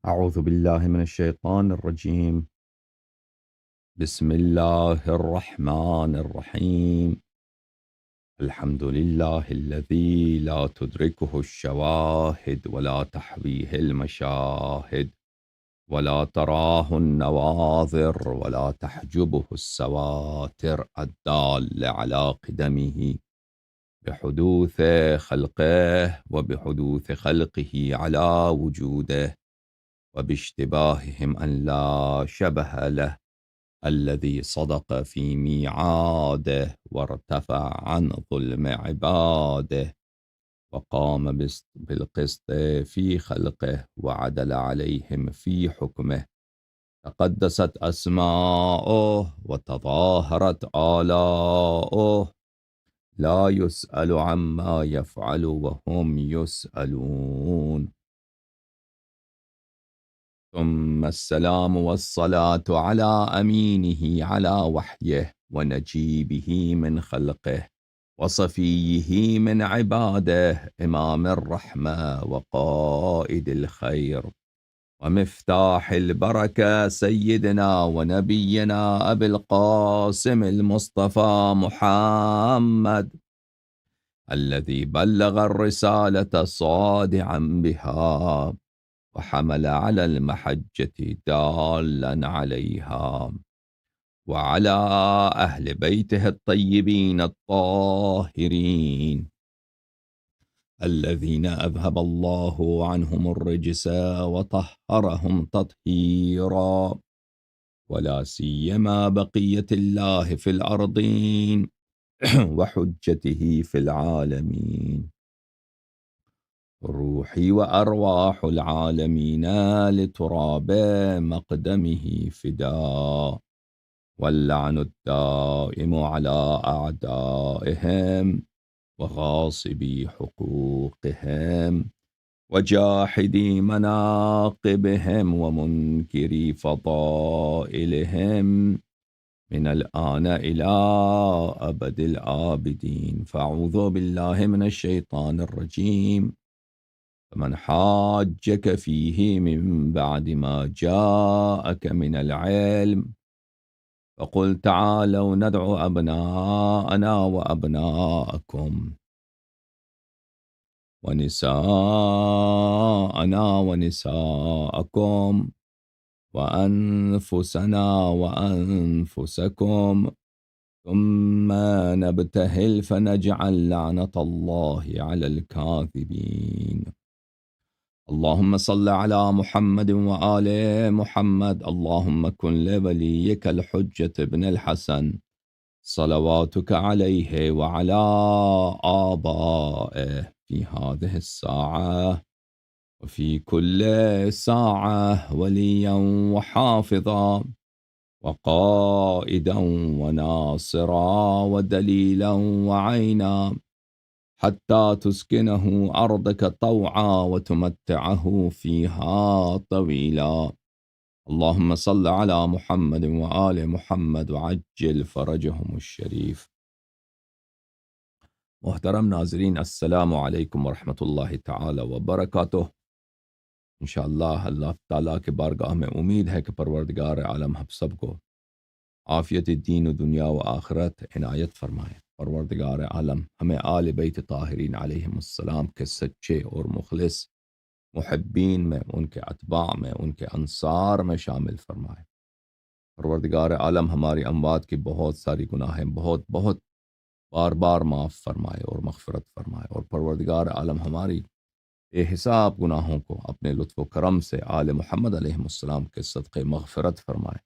أعوذ بالله من الشيطان الرجيم. بسم الله الرحمن الرحيم. الحمد لله الذي لا تدركه الشواهد ولا تحويه المشاهد ولا تراه النواظر ولا تحجبه السواتر الدال على قدمه بحدوث خلقه وبحدوث خلقه على وجوده وباشتباههم أن لا شبه له الذي صدق في ميعاده وارتفع عن ظلم عباده وقام بالقسط في خلقه وعدل عليهم في حكمه. تقدست أسماؤه وتظاهرت آلاؤه، لا يسأل عما يفعل وهم يسألون. ثم السلام والصلاة على أمينه على وحيه ونجيبه من خلقه وصفيه من عباده، إمام الرحمة وقائد الخير ومفتاح البركة، سيدنا ونبينا أبي القاسم المصطفى محمد، الذي بلغ الرسالة صادعا بها وحمل على المحجة دالا عليها، وعلى أهل بيته الطيبين الطاهرين الذين أذهب الله عنهم الرجس وطهرهم تطهيرا، ولا سيما بقية الله في الأرضين وحجته في العالمين. روحي وأرواح العالمين لتراب مقدمه فداء، واللعن الدائم على أعدائهم وغاصبي حقوقهم وجاحدي مناقبهم ومنكري فضائلهم من الآن إلى أبد الآبدين. فأعوذ بالله من الشيطان الرجيم. فمن حاجك فيه من بعد ما جاءك من العلم فقل تعالوا ندعو أبناءنا وأبناءكم ونساءنا ونساءكم وأنفسنا وأنفسكم ثم نبتهل فنجعل لعنة الله على الكاذبين. اللهم صل على محمد وآل محمد. اللهم كن لوليك الحجة بن الحسن صلواتك عليه وعلى آبائه في هذه الساعة وفي كل ساعة وليا وحافظا وقائدا وناصرا ودليلا وعينا، حتى تسكنه أرضك طوعا وتمتعه فيها طويلا. اللهم صل على محمد وآل محمد وعجل فرجهم الشريف. محترم ناظرین، السلام علیکم ورحمۃ اللہ تعالی وبرکاتہ۔ انشاءاللہ اللہ تعالیٰ کے بارگاہ میں امید ہے کہ پروردگار عالم ہم سب کو عافیت دین و دنیا و آخرت عنایت فرمائے۔ پروردگار عالم ہمیں آل بیت طاہرین علیہم السلام کے سچے اور مخلص محبین میں، ان کے اتباع میں، ان کے انصار میں شامل فرمائے۔ پروردگار عالم ہماری اموات کی بہت ساری گناہیں بہت بہت بار بار معاف فرمائے اور مغفرت فرمائے، اور پروردگار عالم ہماری بے حساب گناہوں کو اپنے لطف و کرم سے آل محمد علیہ السلام کے صدقے مغفرت فرمائے،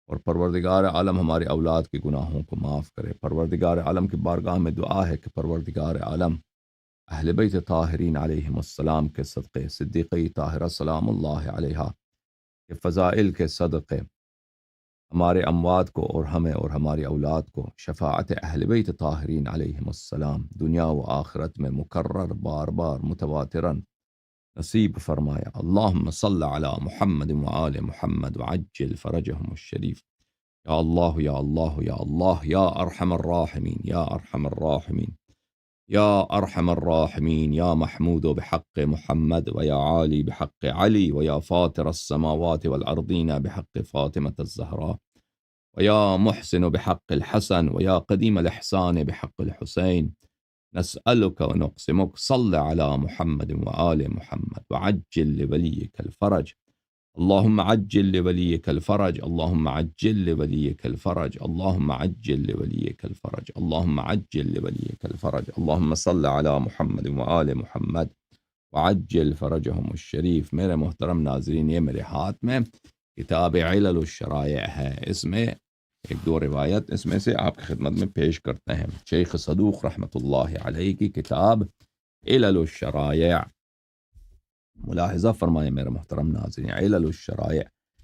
اور پروردگار عالم ہمارے اولاد کے گناہوں کو معاف کرے۔ پروردگار عالم کی بارگاہ میں دعا ہے کہ پروردگار عالم اہل بیت طاہرین علیہم السلام کے صدقے، صدیقی طاہرہ سلام اللہ علیہا کے فضائل کے صدقے ہمارے اموات کو اور ہمیں اور ہماری اولاد کو شفاعت اہل بیت طاہرین علیہم السلام دنیا و آخرت میں مکرر بار بار متواتراً نصیب فرمایا۔ اللہم صل علی محمد وآل محمد وعجل فرجہم الشریف۔ یا اللہ یا اللہ یا اللہ یا ارحم الراحمین یا ارحم الراحمین۔ يا أرحم الراحمين يا محمود بحق محمد ويا عالي بحق علي ويا فاطر السماوات والأرضين بحق فاطمة الزهراء ويا محسن بحق الحسن ويا قديم الإحسان بحق الحسين نسألك ونقسمك صل على محمد وآل محمد وعجل لوليك الفرج اللهم عجل لوليك الفرج اللهم عجل لوليك الفرج اللهم عجل لوليك الفرج اللهم عجل لوليك الفرج اللهم صل على محمد وآل محمد وعجل فرجهم الشریف۔ میرے محترم ناظرین، یہ میرے ہاتھ میں کتاب علل الشرائع ہے، اس میں ایک دو روایت اس میں سے آپ کی خدمت میں پیش کرتے ہیں۔ شیخ صدوق رحمۃ اللہ علیہ کی کتاب علل الشرائع، ملاحظہ فرمائے میرے محترم ناظرین، علل الشرائع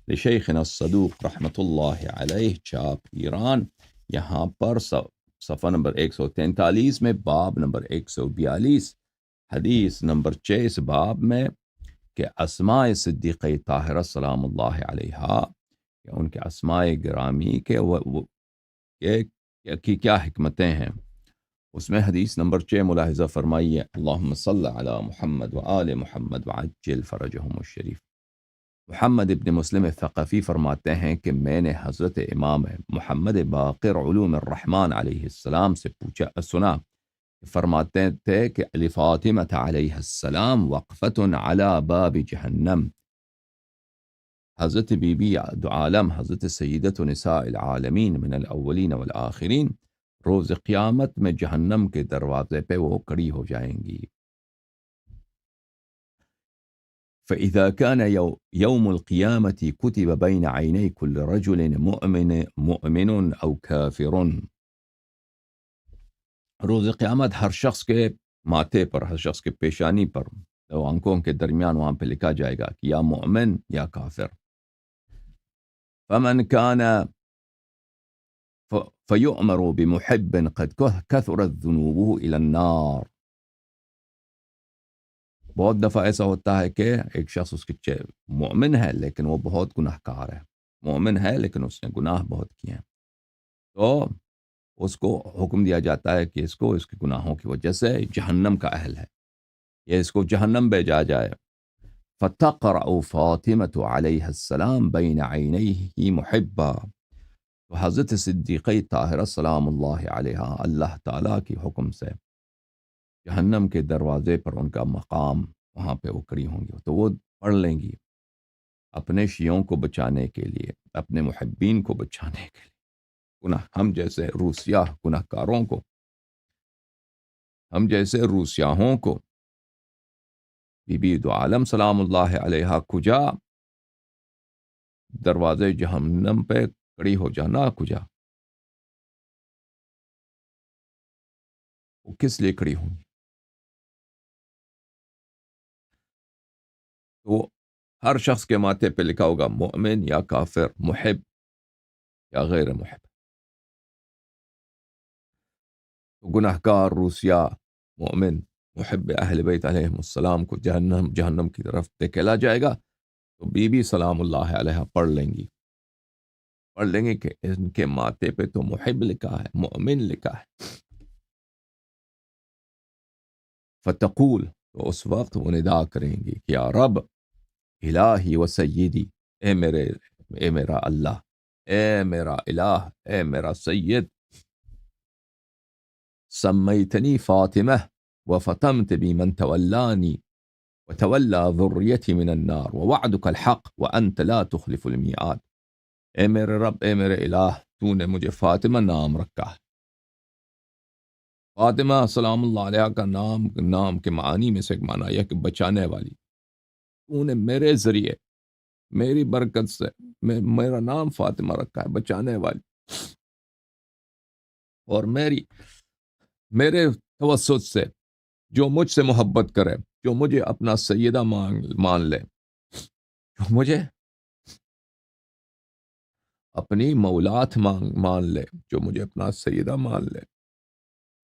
لشیخنا الصدوق رحمۃ اللہ علیہ، چھاپ ایران۔ یہاں پر صفحہ نمبر 143 میں باب نمبر 142 حدیث نمبر 6 اس باب میں کہ اسماء صدیقہ طاہرہ سلام اللہ علیہا، کہ ان کے اسماء گرامی کی کیا حکمتیں ہیں، اس میں حدیث نمبر 6 ملاحظہ فرمائیے، اللہم صل علی محمد وآل محمد وعجل فرجہم الشریف۔ محمد ابن مسلم ثقفی فرماتے ہیں کہ میں نے حضرت امام محمد باقر علوم الرحمن علیہ السلام سے سنا، فرماتے تھے کہ لفاطمہ علیہ السلام وقفۃ علی باب جہنم، حضرت بی بی دو عالم حضرت سیدت نساء العالمین من الاولین والآخرین روز قیامت میں جہنم کے دروازے پہ وہ کھڑی ہو جائیں گی۔ فإذا كان يوم القيامة كتب بين عيني كل رجل مؤمن أو كافر، روز قیامت ہر شخص کے ماتھے پر، ہر شخص کے پیشانی پر، آنکھوں کے درمیان وہاں پہ لکھا جائے گا کہ یا مؤمن یا کافر۔ فمن كان فيؤمر بمحب قد كثرت ذنوبه إلى النار، بہت دفعہ ایسا ہوتا ہے کہ ایک شخص اس کے مومن ہے لیکن وہ بہت گناہ گار ہے، مومن ہے لیکن اس نے گناہ بہت کیے ہیں، تو اس کو حکم دیا جاتا ہے کہ اس کو اس کے گناہوں کی وجہ سے جہنم کا اہل ہے، یہ اس کو جہنم بھیجا جائے۔ فتقرأ فاطمة علیہ السلام بین عینیہ محبا، تو حضرت صدیقہ طاہرہ سلام اللہ علیہ اللہ تعالیٰ کی حکم سے جہنم کے دروازے پر ان کا مقام، وہاں پہ وہ کھڑی ہوں گی، تو وہ پڑھ لیں گی اپنے شیعوں کو بچانے کے لیے، اپنے محبین کو بچانے کے لیے، ہم جیسے روسیاہ گناہ کاروں کو، ہم جیسے روسیاہوں کو بی بی دو عالم سلام اللہ علیہ کجا دروازے جہنم پہ کھڑی ہو جانا، کجا وہ کس لیے کھڑی ہوں گی؟ تو ہر شخص کے ماتھے پہ لکھا ہوگا مومن یا کافر، محب یا غیر محب، تو گناہ گار روسیا مومن محب اہل بیت علیہ السلام کو جہنم کی طرف دھکیلا جائے گا، تو بی بی سلام اللہ علیہ پڑھ لیں گے کہ ان کے ماتھے پہ تو محب لکھا ہے، مومن لکھا ہے۔ فتقول، تو اس وقت وہ ندا کریں گی کہ یا رب الہی و سیدی، اے میرا اللہ، اے میرا الہ، اے میرا سید، سمیتنی فاطمہ وفتمت بی من تولانی وتولى ذریتی من النار ووعدك الحق وانت لا تخلف المیعاد، اے میرے رب، اے میرے الہ، تو نے مجھے فاطمہ نام رکھا ہے۔ فاطمہ سلام اللہ علیہ کا نام کے معنی میں سے ایک معنی یہ کہ بچانے والی، تو نے میرے ذریعے، میری برکت سے میرا نام فاطمہ رکھا ہے، بچانے والی، اور میرے توسط سے جو مجھ سے محبت کرے، جو مجھے اپنا سیدہ مان لے، جو مجھے اپنی مولات مان لے، جو مجھے اپنا سیدہ مان لے،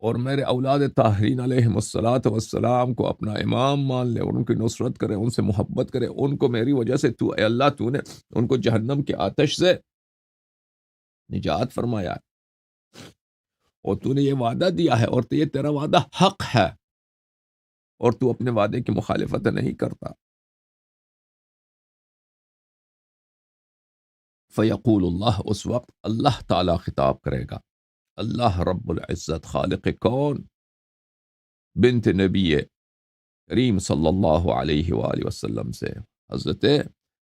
اور میرے اولاد طاہرین علیہم الصلاۃ والسلام کو اپنا امام مان لے، اور ان کی نصرت کرے، ان سے محبت کرے، ان کو میری وجہ سے تو اے اللہ تو نے ان کو جہنم کے آتش سے نجات فرمایا، اور تو نے یہ وعدہ دیا ہے اور تو یہ تیرا وعدہ حق ہے اور تو اپنے وعدے کی مخالفت نہیں کرتا. فیقول اللہ، اس وقت اللہ تعالی خطاب کرے گا، اللہ رب العزت خالق کون بنت نبی کریم صلی اللہ علیہ وآلہ وسلم سے حضرت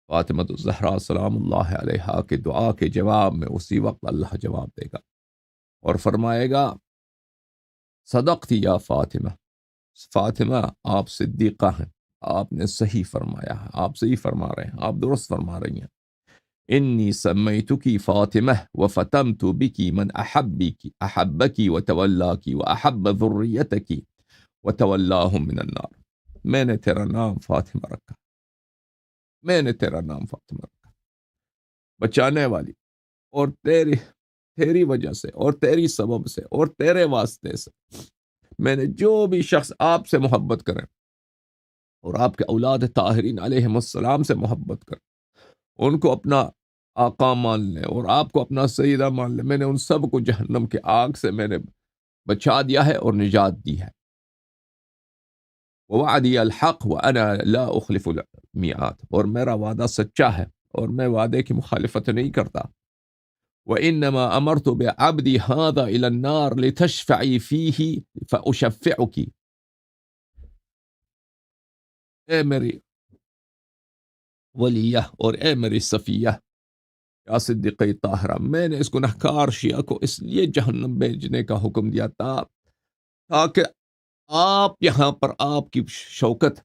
فاطمہ الزہرا سلام اللہ علیہا کے دعا کے جواب میں اسی وقت اللہ جواب دے گا اور فرمائے گا صدقتی یا فاطمہ، فاطمہ آپ صدیقہ ہیں، آپ نے صحیح فرمایا ہے، آپ صحیح فرما رہے ہیں، آپ درست فرما رہی ہیں. انی سمیتکی فاطمہ وفتمت بکی من احبکی وتولاکی واحب ذریتکی وتولاہم من النار. میں نے تیرا نام فاطمہ رکھا، میں نے تیرا نام فاطمہ رکھا، بچانے والی، اور تیری وجہ سے اور تیری سبب سے اور تیرے واسطے سے میں نے جو بھی شخص آپ سے محبت کرے اور آپ کے اولاد طاہرین علیہم السلام سے محبت کرے، ان کو اپنا آقا مان لے اور آپ کو اپنا سیدہ مان لے، میں نے ان سب کو جہنم کے آگ سے میں نے بچا دیا ہے اور نجات دی ہے. وعدی الحق وانا لا اخلف المیعاد، اور میرا وعدہ سچا ہے اور میں وعدے کی مخالفت نہیں کرتا. وانما امرت بعبدی هذا الى النار لتشفعی فیہ فاشفعک. اے میری ولیہ اور اے میری صفیہ یا صدیقہ طاہرہ، میں نے اس گنہگار شیعہ کو اس لیے جہنم بھیجنے کا حکم دیا تھا تاکہ آپ یہاں پر آپ کی شوکت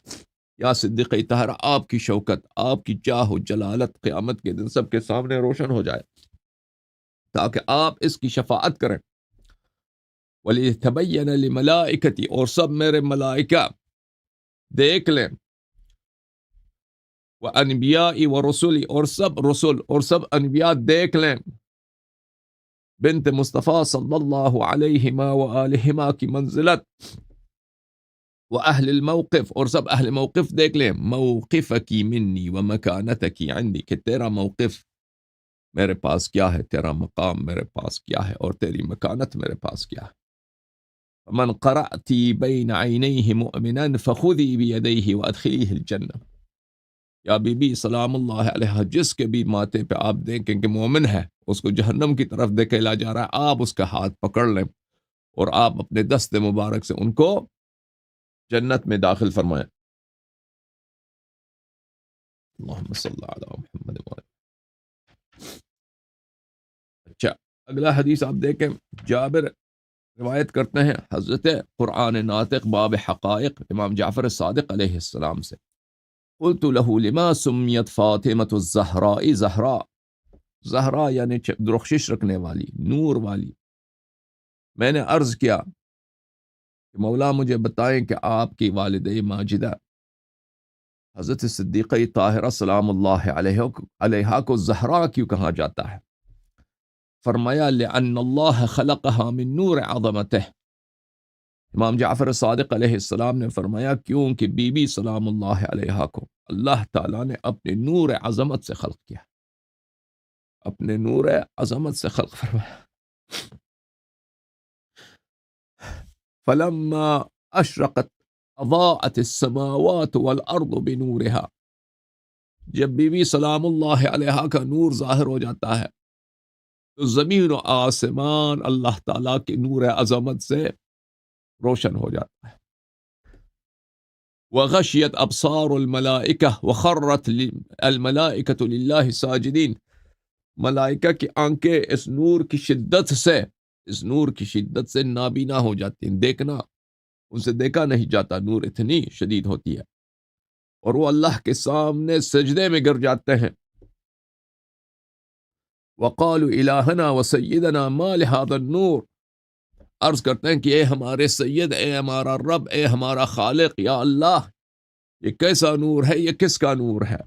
یا صدیقہ طاہرہ، آپ کی شوکت، آپ کی جاہ و جلالت قیامت کے دن سب کے سامنے روشن ہو جائے، تاکہ آپ اس کی شفاعت کریں. وَلِتَبَيَّنَ لِمَلَائِكَتِي، اور سب میرے ملائکہ دیکھ لیں، وَأَنْبِيَاءِ وَرُسُلِ، اور سب رسول اور سب انبیاء دیکھ لیں بنت مصطفیٰ صلی اللہ علیہما وآلہما کی منزلت، وَأَهْلِ الموقف، اور سب اہل موقف دیکھ لیں موقفکی منی ومکانتکی عندی، کہ تیرا موقف میرے پاس کیا ہے، تیرا مقام میرے پاس کیا ہے اور تیری مکانت میرے پاس کیا ہے. من قرأتی بین عینیہ مؤمنا فخذی بیدیہ وادخلیہ الجنہ. یا بی بی سلام اللہ علیہ، جس کے بھی ماتھے پہ آپ دیکھیں کہ مومن ہے، اس کو جہنم کی طرف دھکیلا جا رہا ہے، آپ اس کا ہاتھ پکڑ لیں اور آپ اپنے دست مبارک سے ان کو جنت میں داخل فرمائیں. اللہم صلی علی محمد وعلی. اچھا، اگلا حدیث آپ دیکھیں، جابر روایت کرتے ہیں حضرت قرآن ناطق باب حقائق امام جعفر صادق علیہ السلام سے، قلت له لما سمیت فاطمة الزہراء زہرا، زہرا یعنی درخشش رکھنے والی، نور والی. میں نے عرض کیا کہ مولا مجھے بتائیں کہ آپ کی والدہ ماجدہ حضرت صدیقہ طاہرہ سلام اللہ علیہا کو زہرا کیوں کہا جاتا ہے؟ فرمایا لأن اللہ خلقها من نور عظمتہ. امام جعفر صادق علیہ السلام نے فرمایا کیونکہ بی بی سلام اللہ علیہا کو اللہ تعالیٰ نے اپنے نور عظمت سے خلق کیا، اپنے نور عظمت سے خلق فرمایا. فلما اشرقت اضاءت السماوات والارض بنورها، جب بی بی سلام اللہ علیہا کا نور ظاہر ہو جاتا ہے تو زمین و آسمان اللہ تعالیٰ کے نور عظمت سے روشن ہو جاتا ہے. وغشیت ابصار الملائکہ وخرت الملائکۃ للہ ساجدین، ملائکہ کی آنکھیں اس نور کی شدت سے، اس نور کی شدت سے نابینا ہو جاتی ہیں، دیکھنا ان سے دیکھا نہیں جاتا، نور اتنی شدید ہوتی ہے، اور وہ اللہ کے سامنے سجدے میں گر جاتے ہیں. وقالوا الہنا وسیدنا ما لهذا النور، عرض کرتے ہیں کہ اے ہمارے سید، اے ہمارا رب، اے ہمارا خالق، یا اللہ یہ کیسا نور ہے، یہ کس کا نور ہے؟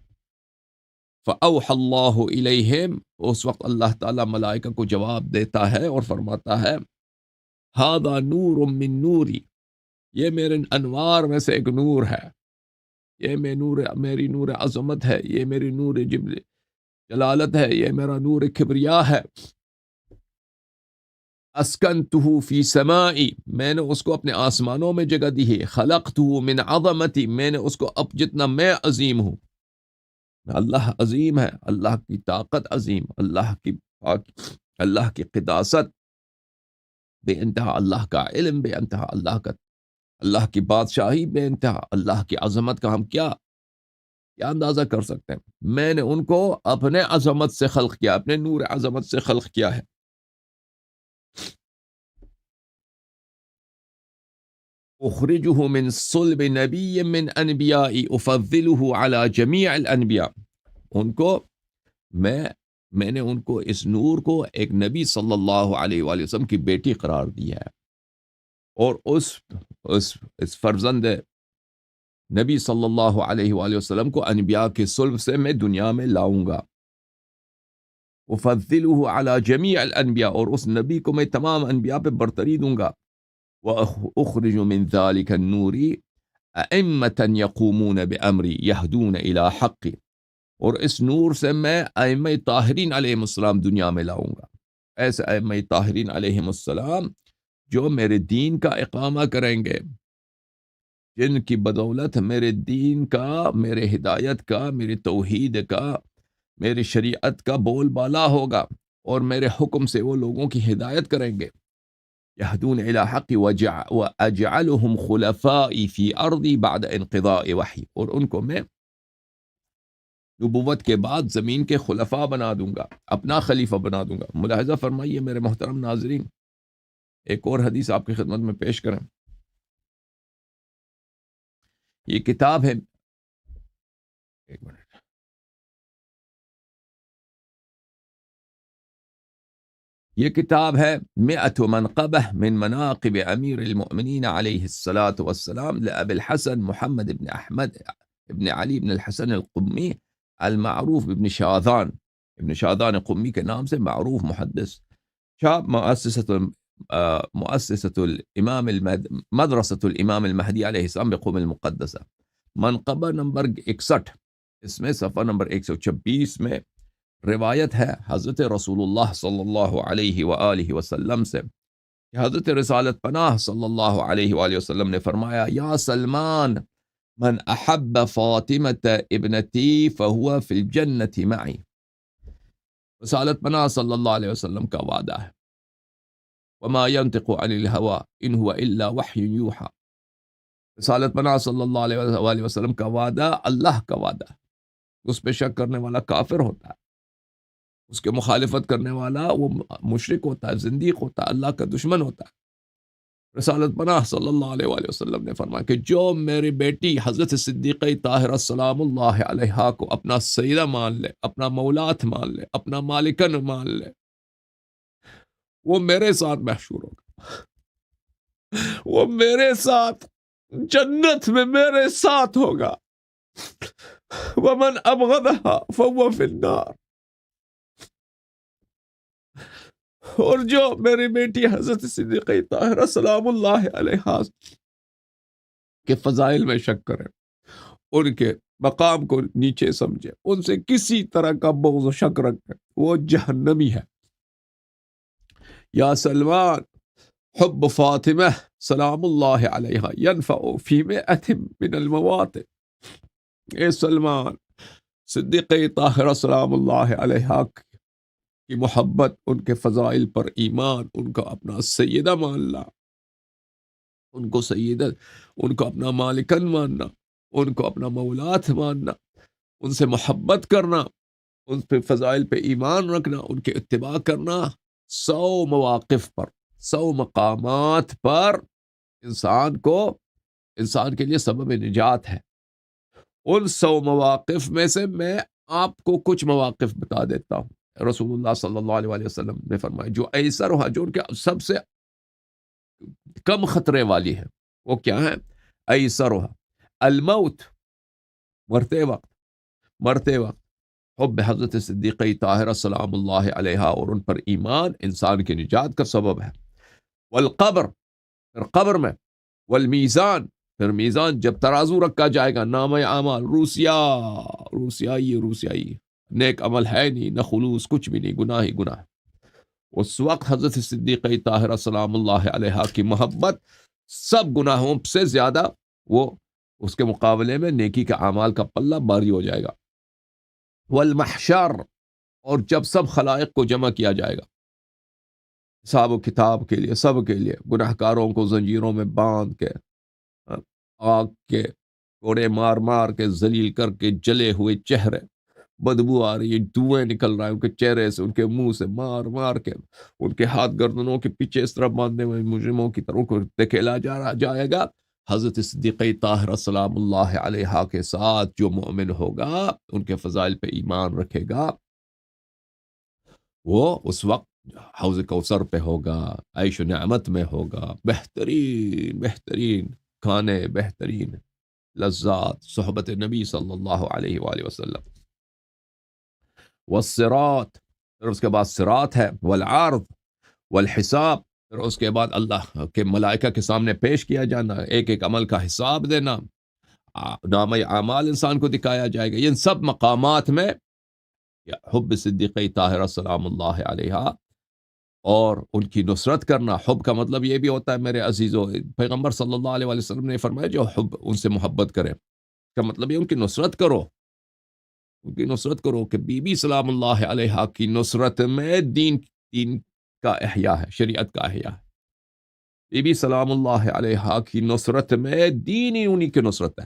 فأوحى اللہ الیہم، اس وقت اللہ تعالیٰ ملائکہ کو جواب دیتا ہے اور فرماتا ہے ھذا نور من نوری، یہ میرے انوار میں سے ایک نور ہے، یہ میری نور عظمت ہے، یہ میری نور جلالت ہے، یہ میرا نور کبریا ہے. اسکنتہ فی سمائی، میں نے اس کو اپنے آسمانوں میں جگہ دی ہے، خلقتہ من عظمتی، میں نے اس کو اب جتنا میں عظیم ہوں، اللہ عظیم ہے، اللہ کی طاقت عظیم، اللہ کی قداست بے انتہا، اللہ کا علم بے انتہا، اللہ کی بادشاہی بے انتہا، اللہ کی عظمت کا ہم کیا اندازہ کر سکتے ہیں؟ میں نے ان کو اپنے عظمت سے خلق کیا، اپنے نور عظمت سے خلق کیا ہے۔ اخرجہ من صلب نبی من انبیائی افضلہ علی جمیع الانبیاء، ان کو میں نے ان کو اس نور کو ایک نبی صلی اللہ علیہ وآلہ وسلم کی بیٹی قرار دیا ہے، اور اس فرزند نبی صلی اللہ علیہ وآلہ وسلم کو انبیاء کے صلب سے میں دنیا میں لاؤں گا، افضلہ علی جمیع الانبیاء، اور اس نبی کو میں تمام انبیاء پہ برتری دوں گا، وَأُخْرِجُ مِنْ ذَلِكَ النُّورِ أَئِمَّةً يَقُومُونَ بِأَمْرِي يَهْدُونَ إِلَى حَقِّ، اور اس نور سے میں ائمہ طاہرین علیہ السلام دنیا میں لاؤں گا، ایسے ائمہ طاہرین علیہ السلام جو میرے دین کا اقامہ کریں گے، جن کی بدولت میرے دین کا، میرے ہدایت کا، میری توحید کا، میری شریعت کا بول بالا ہوگا، اور میرے حکم سے وہ لوگوں کی ہدایت کریں گے، یہدون الی حق واجعلهم خلفائی فی ارضی بعد انقضاء وحی، اور ان کو میں نبوت کے بعد زمین کے خلفاء بنا دوں گا، اپنا خلیفہ بنا دوں گا۔ ملاحظہ فرمائیے میرے محترم ناظرین، ایک اور حدیث آپ کی خدمت میں پیش کریں۔ یہ کتاب ہے، ایک منٹ، یہ کتاب ہے مئۃ منقبہ من مناقب امیر المؤمنین علیہ الصلاۃ والسلام لأبی الحسن محمد بن احمد ابن علی بن الحسن القمی المعروف ابن شاذان قمی کے نام سے معروف محدث، شاب مؤسسۃ الامام مدرسۃ الامام المہدی علیہ السلام بقم المقدسہ، منقبہ نمبر 61، اس میں صفحہ نمبر 126 میں روایت ہے حضرت رسول اللہ صلی اللہ علیہ وآلہ وسلم سے کہ حضرت رسالت پناہ صلی اللہ علیہ وآلہ وسلم نے فرمایا، یا سلمان، من احب فاطمۃ ابنتی فہو فی الجنۃ معی، رسالت پناہ صلی اللہ علیہ وسلم کا وعدہ ہے، وما ينطق عن الهوى ان هو الا وحی یوحى، رسالت پناہ صلی اللہ علیہ وآلہ وسلم کا وعدہ اللہ کا وعدہ ہے، اس پہ شک کرنے والا کافر ہوتا ہے، اس کے مخالفت کرنے والا وہ مشرک ہوتا ہے، زندیق ہوتا ہے، اللہ کا دشمن ہوتا ہے۔ رسالت پناہ صلی اللہ علیہ وآلہ وسلم نے فرمایا کہ جو میری بیٹی حضرت صدیقہ طاہرہ سلام اللہ علیہا کو اپنا سیدہ مان لے، اپنا مولات مان لے، اپنا مالکن مان لے، وہ میرے ساتھ محشور ہوگا، وہ میرے ساتھ جنت میں میرے ساتھ ہوگا، ومن ابغضها فهو فی النار، اور جو میری بیٹی حضرت صدیقہ طاہرہ سلام اللہ علیہا کے فضائل میں شک کرے، ان کے مقام کو نیچے سمجھے، ان سے کسی طرح کا بغض و شک رکھے، وہ جہنمی ہے۔ یا سلمان، حب فاطمہ سلام اللہ علیہا ینفع فی مئۃ من المواطن، اے سلمان، صدیقہ طاہرہ سلام اللہ علیہا کی محبت، ان کے فضائل پر ایمان، ان کو اپنا سیدہ ماننا، ان کو سیدہ، ان کو اپنا مالکن ماننا، ان کو اپنا مولات ماننا، ان سے محبت کرنا، ان پہ فضائل پہ ایمان رکھنا، ان کے اتباع کرنا، 100 مواقف پر، 100 مقامات پر انسان کے لیے سبب نجات ہے۔ ان 100 مواقف میں سے میں آپ کو کچھ مواقف بتا دیتا ہوں۔ رسول اللہ صلی اللہ علیہ وآلہ وسلم نے فرمایا جو ایسر ہوا، جو ان کے سب سے کم خطرے والی ہے، وہ کیا ہے؟ ایسر ہوا الموت، مرتے وقت حب حضرت صدیقہ طاہرہ سلام اللہ علیہا اور ان پر ایمان انسان کی نجات کا سبب ہے، والقبر، پھر قبر میں، والمیزان، پھر میزان جب ترازو رکھا جائے گا، نام اعمال روسیائی، نیک عمل ہے نہیں، نہ خلوص، کچھ بھی نہیں، گناہ ہی گناہ، اس وقت حضرت صدیقہ طاہرہ سلام اللہ علیہا کی محبت سب گناہوں سے زیادہ، وہ اس کے مقابلے میں نیکی کے اعمال کا پلہ بھاری ہو جائے گا۔ والمحشر، اور جب سب خلائق کو جمع کیا جائے گا حساب و کتاب کے لیے، سب کے لیے، گناہ کاروں کو زنجیروں میں باندھ کے، آگ کے کوڑے مار مار کے، ذلیل کر کے، جلے ہوئے چہرے، بدبو آ رہی ہے، دھوئیں نکل رہا ہے ان کے چہرے سے، ان کے منہ سے، مار مار کے ان کے ہاتھ گردنوں کے پیچھے اس طرح باندھے ہوئے مجرموں کی طرح کو دھکیلا جائے گا۔ حضرت صدیقہ طاہرہ سلام اللہ علیہا کے ساتھ جو مومن ہوگا، ان کے فضائل پہ ایمان رکھے گا، وہ اس وقت حوض کوثر پہ ہوگا، عیش و نعمت میں ہوگا، بہترین بہترین کھانے، بہترین لذات، صحبت نبی صلی اللہ علیہ وآلہ وسلم۔ والصراط، پھر اس کے بعد صراط ہے، والعرض، والحساب، پھر اس کے بعد اللہ کے ملائکہ کے سامنے پیش کیا جانا، ایک ایک عمل کا حساب دینا، نامہ اعمال انسان کو دکھایا جائے گا۔ ان سب مقامات میں حب صدیقہ طاہرہ سلام اللہ علیہا اور ان کی نصرت کرنا، حب کا مطلب یہ بھی ہوتا ہے میرے عزیزو، پیغمبر صلی اللہ علیہ وسلم نے فرمایا جو حب ان سے محبت کرے، اس کا مطلب یہ ان کی نصرت کرو، ان کی نصرت کرو، کہ بی بی سلام اللہ علیہا کی نصرت میں دین کا احیاء ہے، شریعت کا احیاء ہے۔ بی بی سلام اللہ علیہا کی نصرت میں دین ہی انہی کی نصرت ہے،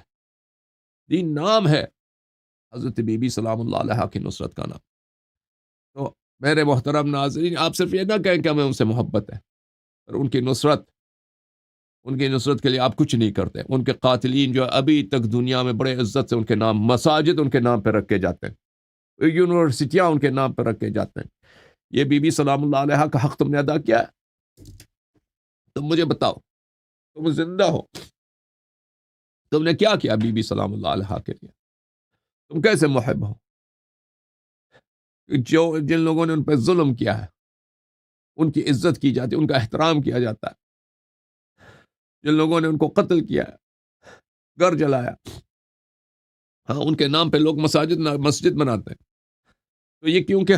دین نام ہے حضرت بی بی سلام اللہ علیہا کی نصرت کا نام۔ تو میرے محترم ناظرین، آپ صرف یہ نہ کہیں کہ ہمیں ان سے محبت ہے، اور ان کی نصرت کے لیے آپ کچھ نہیں کرتے۔ ان کے قاتلین جو ابھی تک دنیا میں بڑے عزت سے ان کے نام، مساجد ان کے نام پہ رکھے جاتے ہیں، یونیورسٹیاں ان کے نام پہ رکھے جاتے ہیں۔ یہ بی بی سلام اللہ علیہا کا حق تم نے ادا کیا ہے؟ تم مجھے بتاؤ، تم زندہ ہو، تم نے کیا کیا بی بی سلام اللہ علیہا کے لیے؟ تم کیسے محب ہو؟ جن لوگوں نے ان پہ ظلم کیا ہے ان کی عزت کی جاتی ہے، ان کا احترام کیا جاتا ہے۔ جن لوگوں نے ان کو قتل کیا ہے، گھر جلایا، ہاں ان کے نام پہ لوگ مسجد بناتے ہیں، تو یہ کیونکہ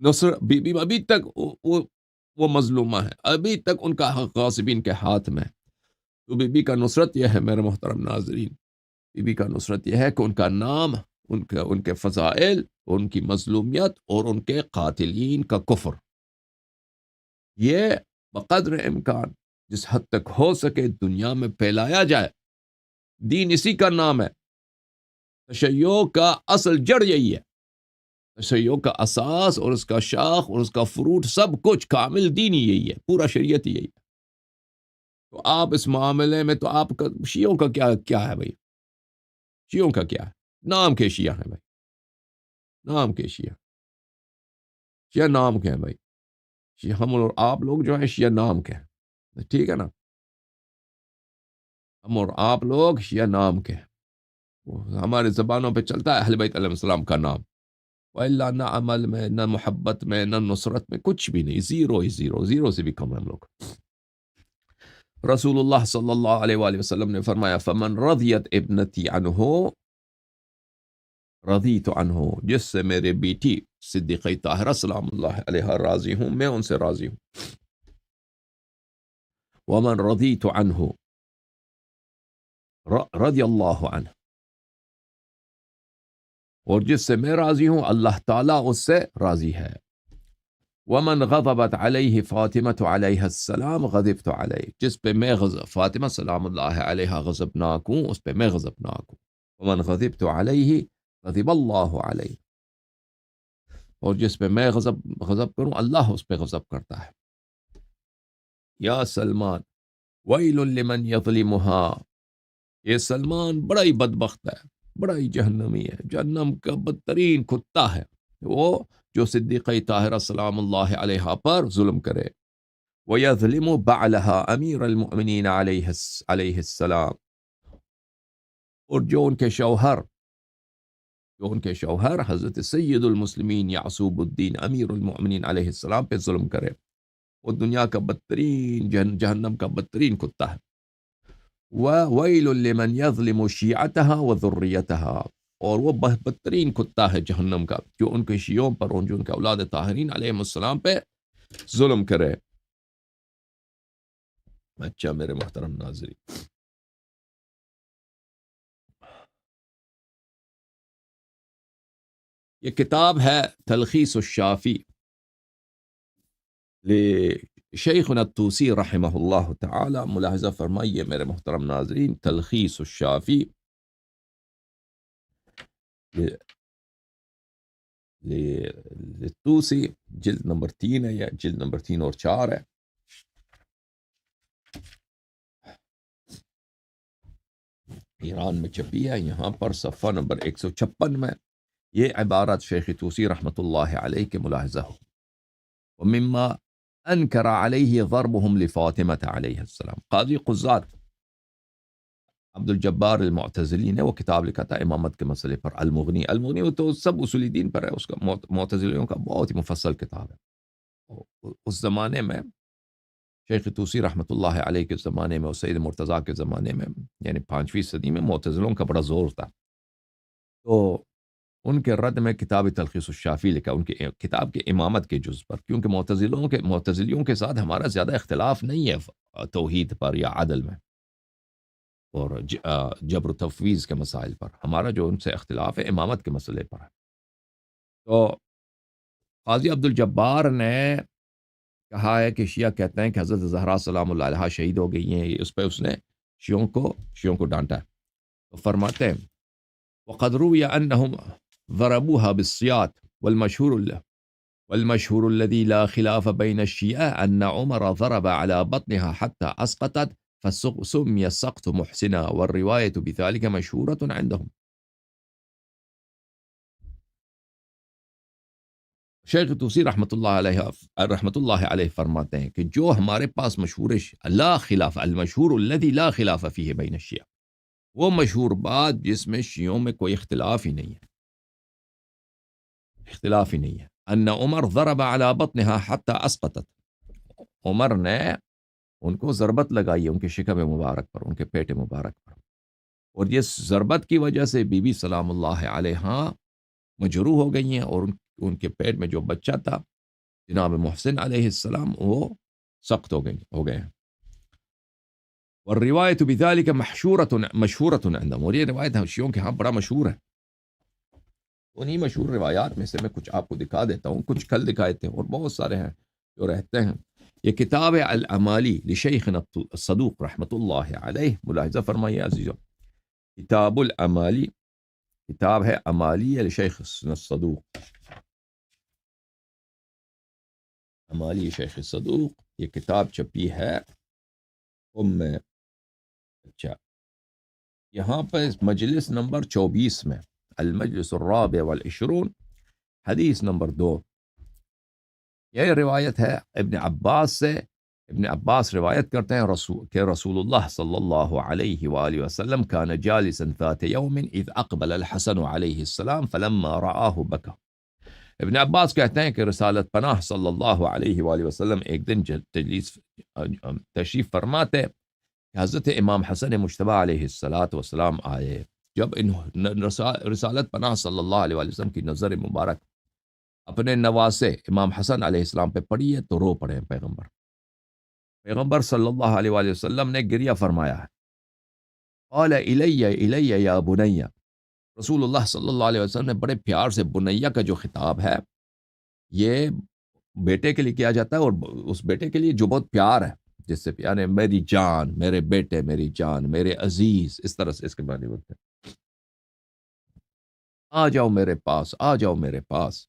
نصر بی بی ابھی تک وہ مظلومہ ہے، ابھی تک ان کا حق غاصبین کے ہاتھ میں ہے۔ تو بی بی کا نصرت یہ ہے میرے محترم ناظرین، بی بی کا نصرت یہ ہے کہ ان کا نام، ان کے فضائل، ان کی مظلومیت اور ان کے قاتلین کا کفر، یہ بقدر امکان جس حد تک ہو سکے دنیا میں پھیلایا جائے۔ دین اسی کا نام ہے، تشیع کا اصل جڑ یہی ہے، تشیع کا اساس اور اس کا شاخ اور اس کا فروٹ، سب کچھ کامل دین ہی یہی ہے، پورا شریعت ہی یہی ہے۔ تو آپ اس معاملے میں تو آپ کا شیعوں کا کیا ہے بھائی؟ شیعوں کا کیا ہے؟ نام کے شیعہ ہیں بھائی، نام کے شیعہ نام کے ہیں بھائی، شیعہ ہم اور آپ لوگ جو ہیں شیعہ نام کے ہیں، ٹھیک ہے نا؟ ہم اور آپ لوگ شیعہ نام کے ہیں، ہمارے زبانوں پہ چلتا ہے اہل بیت علیہ السلام کا نام، وَإِلَّا نہ عمل میں، نہ محبت میں، نہ نصرت میں، کچھ بھی نہیں، زیرو ہی زیرو، زیرو سے بھی کم ہے ہم لوگ۔ رسول اللہ صلی اللہ علیہ وآلہ وسلم نے فرمایا فَمَنْ رَضِيَتْ ابْنَتِي عَنْهُ رضیت عنہ، جس سے میرے بیٹی صدیقہ طاہرہ سلام اللہ علیہ راضی ہوں، میں ان سے راضی ہوں۔ وَمَنْ رضیت عنہ رضی اللہ عنہ، اور جس سے میں راضی ہوں اللہ تعالیٰ اس سے راضی ہے۔ وَمَنْ غَضَبَتْ عَلَيْهِ فاطمة علیہ السلام غضبت علیہ، جس پہ میں فاطمہ سلام اللہ علیہ غضبناک ہوں، اس پہ میں غضبناک ہوں۔ وَمَنْ غَضِبْتُ عَلَيْهِ غضب اللہ علیہ، اور جس پہ میں غضب کروں اللہ اس پہ غضب کرتا ہے۔ یا سلمان وَيْلٌ لِمَنْ يَظْلِمُهَا، یہ سلمان بڑا ہی بدبخت ہے، بڑا ہی جہنمی ہے، جہنم کا بدترین کتا ہے وہ جو صدیقہ طاہرہ سلام اللہ علیہ پر ظلم کرے۔ وَيَظْلِمُ بَعْلَهَا أَمِيرَ الْمُؤْمِنِينَ علیہ السلام، اور جو ان کے شوہر حضرت سید المسلمین یعصوب الدین امیر المؤمنین علیہ السلام پہ ظلم کرے، وہ دنیا کا بدترین، جہنم کا بدترین کتا ہے۔ وَوَيْلٌ لِمَنْ يَظْلِمُ شِيعَتَهَا وَذُرِّيَّتَهَا، اور وہ بدترین کتا ہے جہنم کا جو ان کے شیعوں پر اور جو ان کے اولاد طاہرین علیہ السلام پہ ظلم کرے. اچھا میرے محترم ناظرین، یہ کتاب ہے تلخیص الشافی لشیخنا الطوسی رحمہ اللہ تعالی. ملاحظہ فرمائیے میرے محترم ناظرین، تلخیص الشافی للطوسی، جلد نمبر 3 ہے یا جلد نمبر 3 اور 4 ہے. ایران میں چھپی ہے. یہاں پر صفحہ نمبر 156 میں یہ عبارت شیخ طوسی رحمۃ اللہ علیہ کے ملاحظہ ہو. ومما انکر علیہ ضربهم لفاطمہ علیہ السلام. قاضی قضات عبد الجبار المعتزلی نے وہ کتاب لکھا تھا امامت کے مسئلے پر، المغنی. المغنی وہ تو سب اصولی دین پر ہے، اس کا معتزلیوں کا بہت ہی مفصل کتاب ہے. اس زمانے میں شیخ طوسی رحمۃ اللہ علیہ کے زمانے میں اور سید مرتضیٰ کے زمانے میں، یعنی 5ویں صدی میں، معتزلوں کا بڑا زور تھا. تو ان کے رد میں کتاب تلخیص الشافی لکھا، ان کی کتاب کے امامت کے جز پر، کیونکہ معتزلیوں کے ساتھ ہمارا زیادہ اختلاف نہیں ہے توحید پر یا عدل میں اور جبر و تفویض کے مسائل پر. ہمارا جو ان سے اختلاف ہے امامت کے مسئلے پر ہے. تو قاضی عبد الجبار نے کہا ہے کہ شیعہ کہتے ہیں کہ حضرت زہرا سلام اللہ علیہا شہید ہو گئی ہیں. اس پہ اس نے شیعوں کو ڈانٹا ہے. تو فرماتے ہیں وقد روی انہم ضربوها بالسیات والمشهور الذي لا خلاف بين الشيعة أن عمر ضرب على بطنها حتى أسقطت فسمي السقط محسنا والرواية بذلك مشهورة عندهم. شیخ طوسی رحمۃ اللہ علیہ فرماتے ہیں کہ جو ہمارے پاس مشہور لا خلاف، المشہور الذي لا خلاف فيه بين الشیعة، وہ مشہور بات جس میں شیعوں میں کوئی اختلاف ہی نہیں ہے، ان عمر ضرب على بطنها حتى اسقطت. عمر نے ان کو ضربت لگائی ان کے شکم مبارک پر، ان کے پیٹ مبارک پر، اور یہ ضربت کی وجہ سے بی بی سلام اللہ علیہا مجروح ہو گئی ہیں، اور ان کے پیٹ میں جو بچہ تھا جناب محسن علیہ السلام وہ سخت ہو گئے ہیں. والروایت بذلك مشہورۃ عندهم، اور یہ روایت شیعوں کے ہاں بڑا مشہور ہے. انہی مشہور روایات میں سے میں کچھ آپ کو دکھا دیتا ہوں، کچھ کل دکھائے تھے اور بہت سارے ہیں جو رہتے ہیں. یہ کتاب الامالی لشیخنا الصدوق رحمۃ اللہ علیہ. ملاحظہ فرمائیے عزیزو، کتاب الامالی، کتاب ہے امالی لشیخ الصدوق، امالی شیخ الصدوق. یہ کتاب چھپی ہے میں. اچھا، یہاں پہ مجلس نمبر 24 میں، المجلس الرابع والعشرون، حدیث نمبر 2. یہ روایت ہے ابن عباس سے. ابن عباس روایت کرتے ہیں کہ رسول اللہ صلی اللہ علیہ وآلہ وسلم كان جالسا ذات يوم اذ اقبل الحسن علیہ السلام فلما رآہ بکا. ابن عباس کہتے ہیں کہ رسالت پناہ صلی اللہ علیہ وآلہ وسلم ایک دن تشریف فرماتے کہ حضرت امام حسن مجتبی علیہ السلام آئے. جب رسالت پناہ صلی اللہ علیہ وسلم کی نظر مبارک اپنے نواسے امام حسن علیہ السلام پہ پڑی ہے تو رو پڑے ہیں. پیغمبر صلی اللہ علیہ وسلم نے گریہ فرمایا ہے. قال الی یا بنیا. رسول اللہ صلی اللہ علیہ وسلم نے بڑے پیار سے بنیا کا جو خطاب ہے یہ بیٹے کے لیے کیا جاتا ہے، اور اس بیٹے کے لیے جو بہت پیار ہے، جس سے پیار ہے، میری جان، میرے بیٹے، میری جان، میرے عزیز، اس طرح سے اس کے معنی ہوتے ہیں. آ جاؤ میرے پاس، آ جاؤ میرے پاس.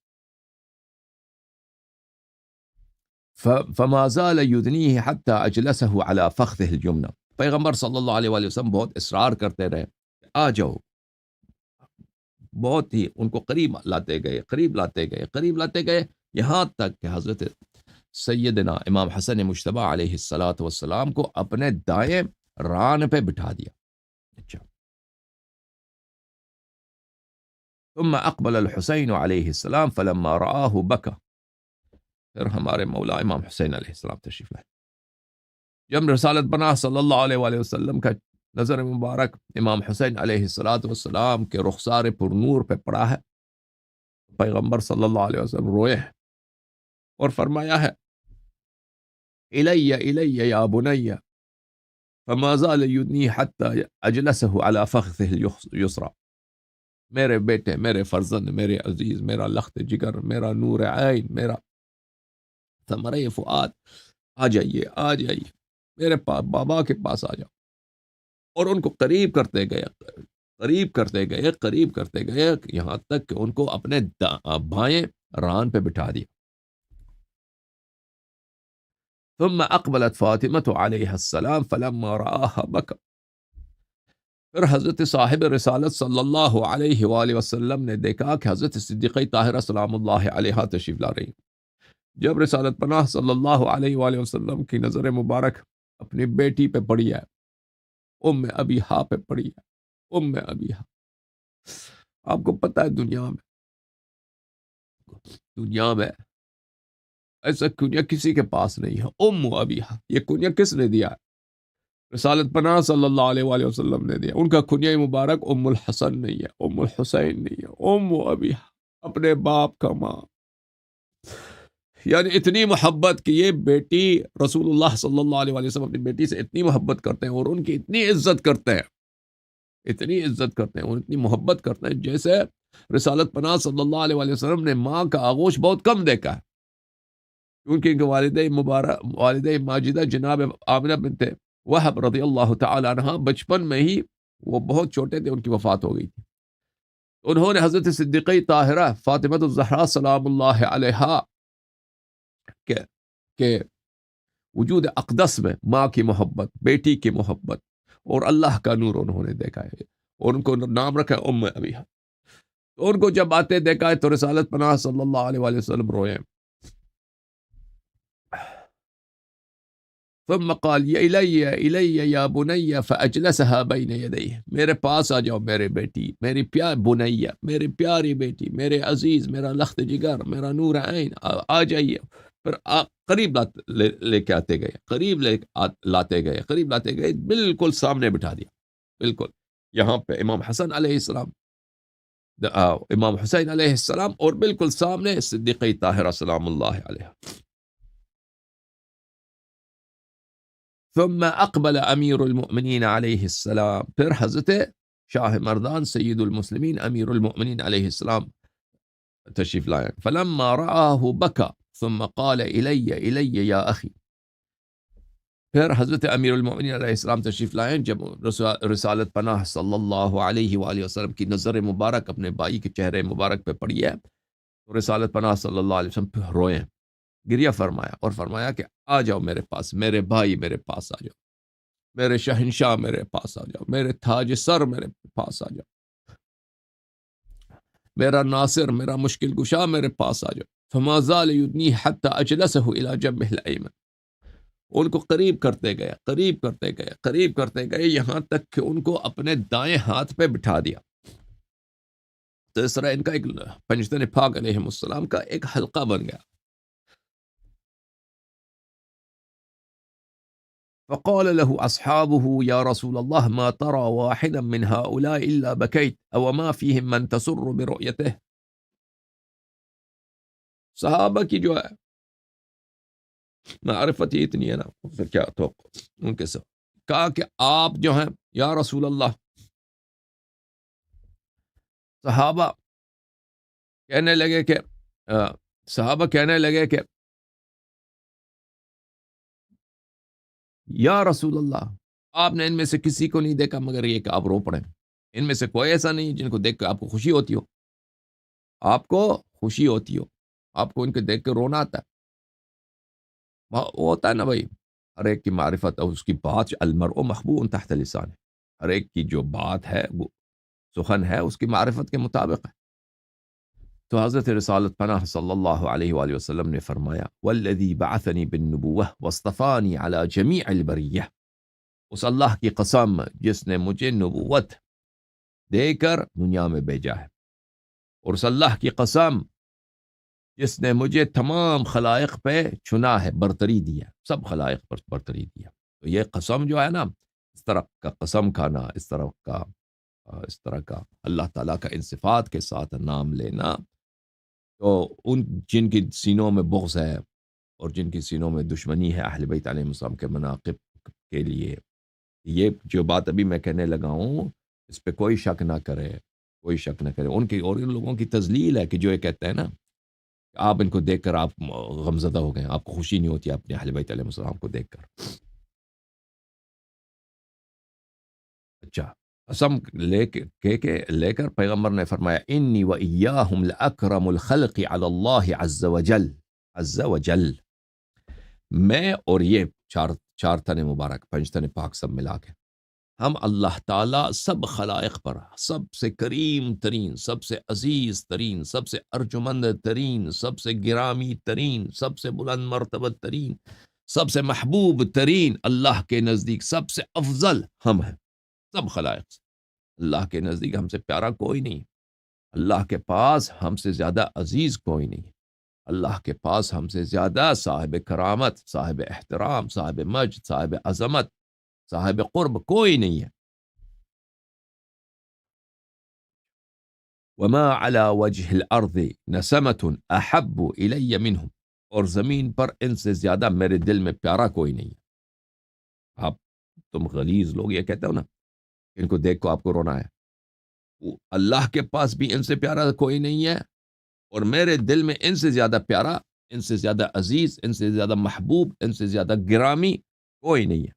فما زال يدنيه حتى اجلسه على فخذه اليمنى. پیغمبر صلی اللہ علیہ وآلہ وسلم بہت اصرار کرتے رہے، آ جاؤ. بہت ہی ان کو قریب لاتے گئے، یہاں تک کہ حضرت سیدنا امام حسن مجتبی علیہ السلام کو اپنے دائیں ران پہ بٹھا دیا. اچھا، ثم اقبل الحسین علیہ السلام فلما رآہ بکا. پھر ہمارے مولا امام حسین علیہ السلام تشریف لائے. جب رسالت پناہ صلی اللہ علیہ وآلہ وسلم کا نظر مبارک امام حسین علیہ السلام کے رخسار پر نور پہ پڑا ہے، پیغمبر صلی اللہ علیہ وسلم روئے اور فرمایا ہے إلي يا بني فما زال يدني حتى أجلسه على فخذه اليسرى. میرے بیٹے، میرے فرزند، میرے عزیز، میرا لخت جگر، میرا نور عین، میرا ثمرہ فؤاد، آ جائیے، آ جائیے میرے بابا کے پاس آ جاؤ. اور ان کو قریب کرتے گئے، قریب کرتے گئے، قریب کرتے گئے، یہاں تک کہ ان کو اپنے بائیں ران پہ بٹھا دیا. ثم اقبلت فاطمة علیہ السلام فلما رآها بکا. پھر حضرت صاحب رسالت صلی اللہ علیہ وآلہ وسلم نے دیکھا کہ حضرت صدیقہ طاہرہ سلام اللہ علیہا تشریف لا رہی. جب رسالت پناہ صلی اللہ علیہ وآلہ وسلم کی نظر مبارک اپنی بیٹی پہ پڑی ہے، ام ابیہا پہ پڑی ہے، ام ابیہا. آپ کو پتہ ہے دنیا میں ایسا کنیا کسی کے پاس نہیں ہے. ام ابیہا، یہ کنیا کس نے دیا ہے؟ رسالت پناہ صلی اللہ علیہ وآلہ وسلم نے دیا. ان کا کنیا مبارک ام الحسن نہیں ہے، ام الحسین نہیں ہے، ام ابیہا، اپنے باپ کا ماں. یعنی اتنی محبت کہ یہ بیٹی رسول اللہ صلی اللہ علیہ وآلہ وسلم اپنی بیٹی سے اتنی محبت کرتے ہیں اور ان کی اتنی عزت کرتے ہیں، اتنی عزت کرتے ہیں اور اتنی محبت کرتے ہیں جیسے رسالت پناہ صلی اللہ علیہ وآلہ وسلم نے ماں کا آغوش بہت کم دیکھا ہے. کیونکہ والدہ ماجدہ جناب آمنہ بنت وہب رضی اللہ تعالی عنہ بچپن میں ہی وہ بہت چھوٹے تھے، ان کی وفات ہو گئی تھی. انہوں نے حضرت صدیقہ طاہرہ فاطمہ الزہرا سلام اللہ علیہا کہ وجود اقدس میں ماں کی محبت، بیٹی کی محبت اور اللہ کا نور انہوں نے دیکھا ہے، اور ان کو نام رکھا ام ابیہا. تو ان کو جب آتے دیکھا ہے تو رسالت پناہ صلی اللہ علیہ وآلہ وسلم روئے. ثم قال الی یا بنی فاجلسها بین یدیہ. میرے پاس آ جاؤ میرے بیٹی، میری پیار بنیہ، میری پیاری بیٹی، میرے عزیز، میرا لخت جگر، میرا نور عین، آ جائیے. پھر قریب لے کے آتے گئے، قریب لاتے گئے، بالکل سامنے بٹھا دیا. بالکل یہاں پہ امام حسن علیہ السلام، امام حسین علیہ السلام، اور بالکل سامنے صدیقہ طاہرہ سلام اللہ علیہ. ثم اقبل امیر المؤمنین علیہ السلام. پھر حضرت شاہ مردان سید المسلمین امیر المؤمنین علیہ السلام تشریف لائے. فلما رآہ بکا ثم قال الی یا اخی. پھر حضرت امیر المؤمنین علیہ السلام تشریف لائے جب رسالت پناہ صلی اللہ علیہ وآلہ وسلم کی نظر مبارک اپنے بھائی کے چہرے مبارک پہ پڑی ہے تو رسالت پناہ صلی اللہ علیہ وسلم پہ روئے، گریہ فرمایا اور فرمایا کہ آ جاؤ میرے پاس، میرے بھائی میرے پاس آ جاؤ، میرے شہنشاہ میرے پاس آ جاؤ، میرے تاج سر میرے پاس آ جاؤ، میرا ناصر، میرا مشکل کشا میرے پاس آ جاؤ. فما زال یدنی حتی اجلسہ الی جنبہ الایمن. ان کو قریب کرتے گئے یہاں تک کہ ان کو اپنے دائیں ہاتھ پہ بٹھا دیا. تو اس طرح ان کا ایک پنجتن پاک علیہ السلام کا ایک حلقہ بن گیا. فقال له اصحابه يا رسول الله ما ترى واحدا من هؤلاء الا بكيت او ما فيهم من تسر برؤيته. صحابہ کی جو ہے معرفت ہی اتنی ہے نا، پھر کیا توقع ان کے ساتھ. کہا کہ آپ جو ہیں یا رسول اللہ، صحابہ کہنے لگے کہ یا رسول اللہ، آپ نے ان میں سے کسی کو نہیں دیکھا مگر یہ کہ آپ رو پڑیں. ان میں سے کوئی ایسا نہیں جن کو دیکھ کر آپ کو خوشی ہوتی ہو، آپ کو ان کو دیکھ کے رونا آتا ہے. وہ ہوتا ہے نا بھائی، ہر ایک کی معرفت اور اس کی بات، المرء محبوب تحت لسان ہے، ہر ایک کی جو بات ہے وہ سخن ہے اس کی معرفت کے مطابق ہے. تو حضرت رسالت پناہ صلی اللہ علیہ وآلہ وسلم نے فرمایا والذی بعثنی بالنبوہ واصطفانی علی جمیع البریہ. اس اللہ کی قسم جس نے مجھے نبوت دے کر دنیا میں بھیجا ہے، اور اس اللہ کی قسم جس نے مجھے تمام خلائق پہ چنا ہے، برتری دیا، سب خلائق پر برتری دیا. تو یہ قسم جو ہے نا، اس طرح کا قسم کھانا، اس طرح کا اللہ تعالیٰ کا ان صفات کے ساتھ نام لینا، تو ان جن کی سینوں میں بغض ہے، اور جن کی سینوں میں دشمنی ہے اہل بیت علیہ السلام کے مناقب کے لیے. یہ جو بات ابھی میں کہنے لگا ہوں اس پہ کوئی شک نہ کرے، کوئی شک نہ کرے. ان کی اور ان لوگوں کی تذلیل ہے کہ جو یہ کہتے ہیں نا کہ آپ ان کو دیکھ کر آپ غمزدہ ہو گئے، آپ کو خوشی نہیں ہوتی اپنے اہل بیت علیہ السلام کو دیکھ کر. اچھا، قسم لے کر پیغمبر نے فرمایا انی و ایاہم لاکرم الخلق علی اللہ عز وجل. میں اور یہ چار تن مبارک، پنج تن پاک سب ملا کے، ہم اللہ تعالیٰ سب خلائق پر سب سے کریم ترین، سب سے عزیز ترین، سب سے ارجمند ترین، سب سے گرامی ترین، سب سے بلند مرتبت ترین، سب سے محبوب ترین، اللہ کے نزدیک سب سے افضل ہم ہیں سب خلائق سے. اللہ کے نزدیک ہم سے پیارا کوئی نہیں، اللہ کے پاس ہم سے زیادہ عزیز کوئی نہیں، اللہ کے پاس ہم سے زیادہ صاحب کرامت، صاحب احترام، صاحب مجد، صاحب عظمت، صاحب قرب کوئی نہیں ہے. وما على وجه الارض نسمة احب الی منهم، اور زمین پر ان سے زیادہ میرے دل میں پیارا کوئی نہیں ہے. آپ تم غلیظ لوگ یہ کہتے ہو نا ان کو دیکھ کو آپ کو رونا ہے، اللہ کے پاس بھی ان سے پیارا کوئی نہیں ہے، اور میرے دل میں ان سے زیادہ پیارا، ان سے زیادہ عزیز، ان سے زیادہ محبوب، ان سے زیادہ گرامی کوئی نہیں ہے.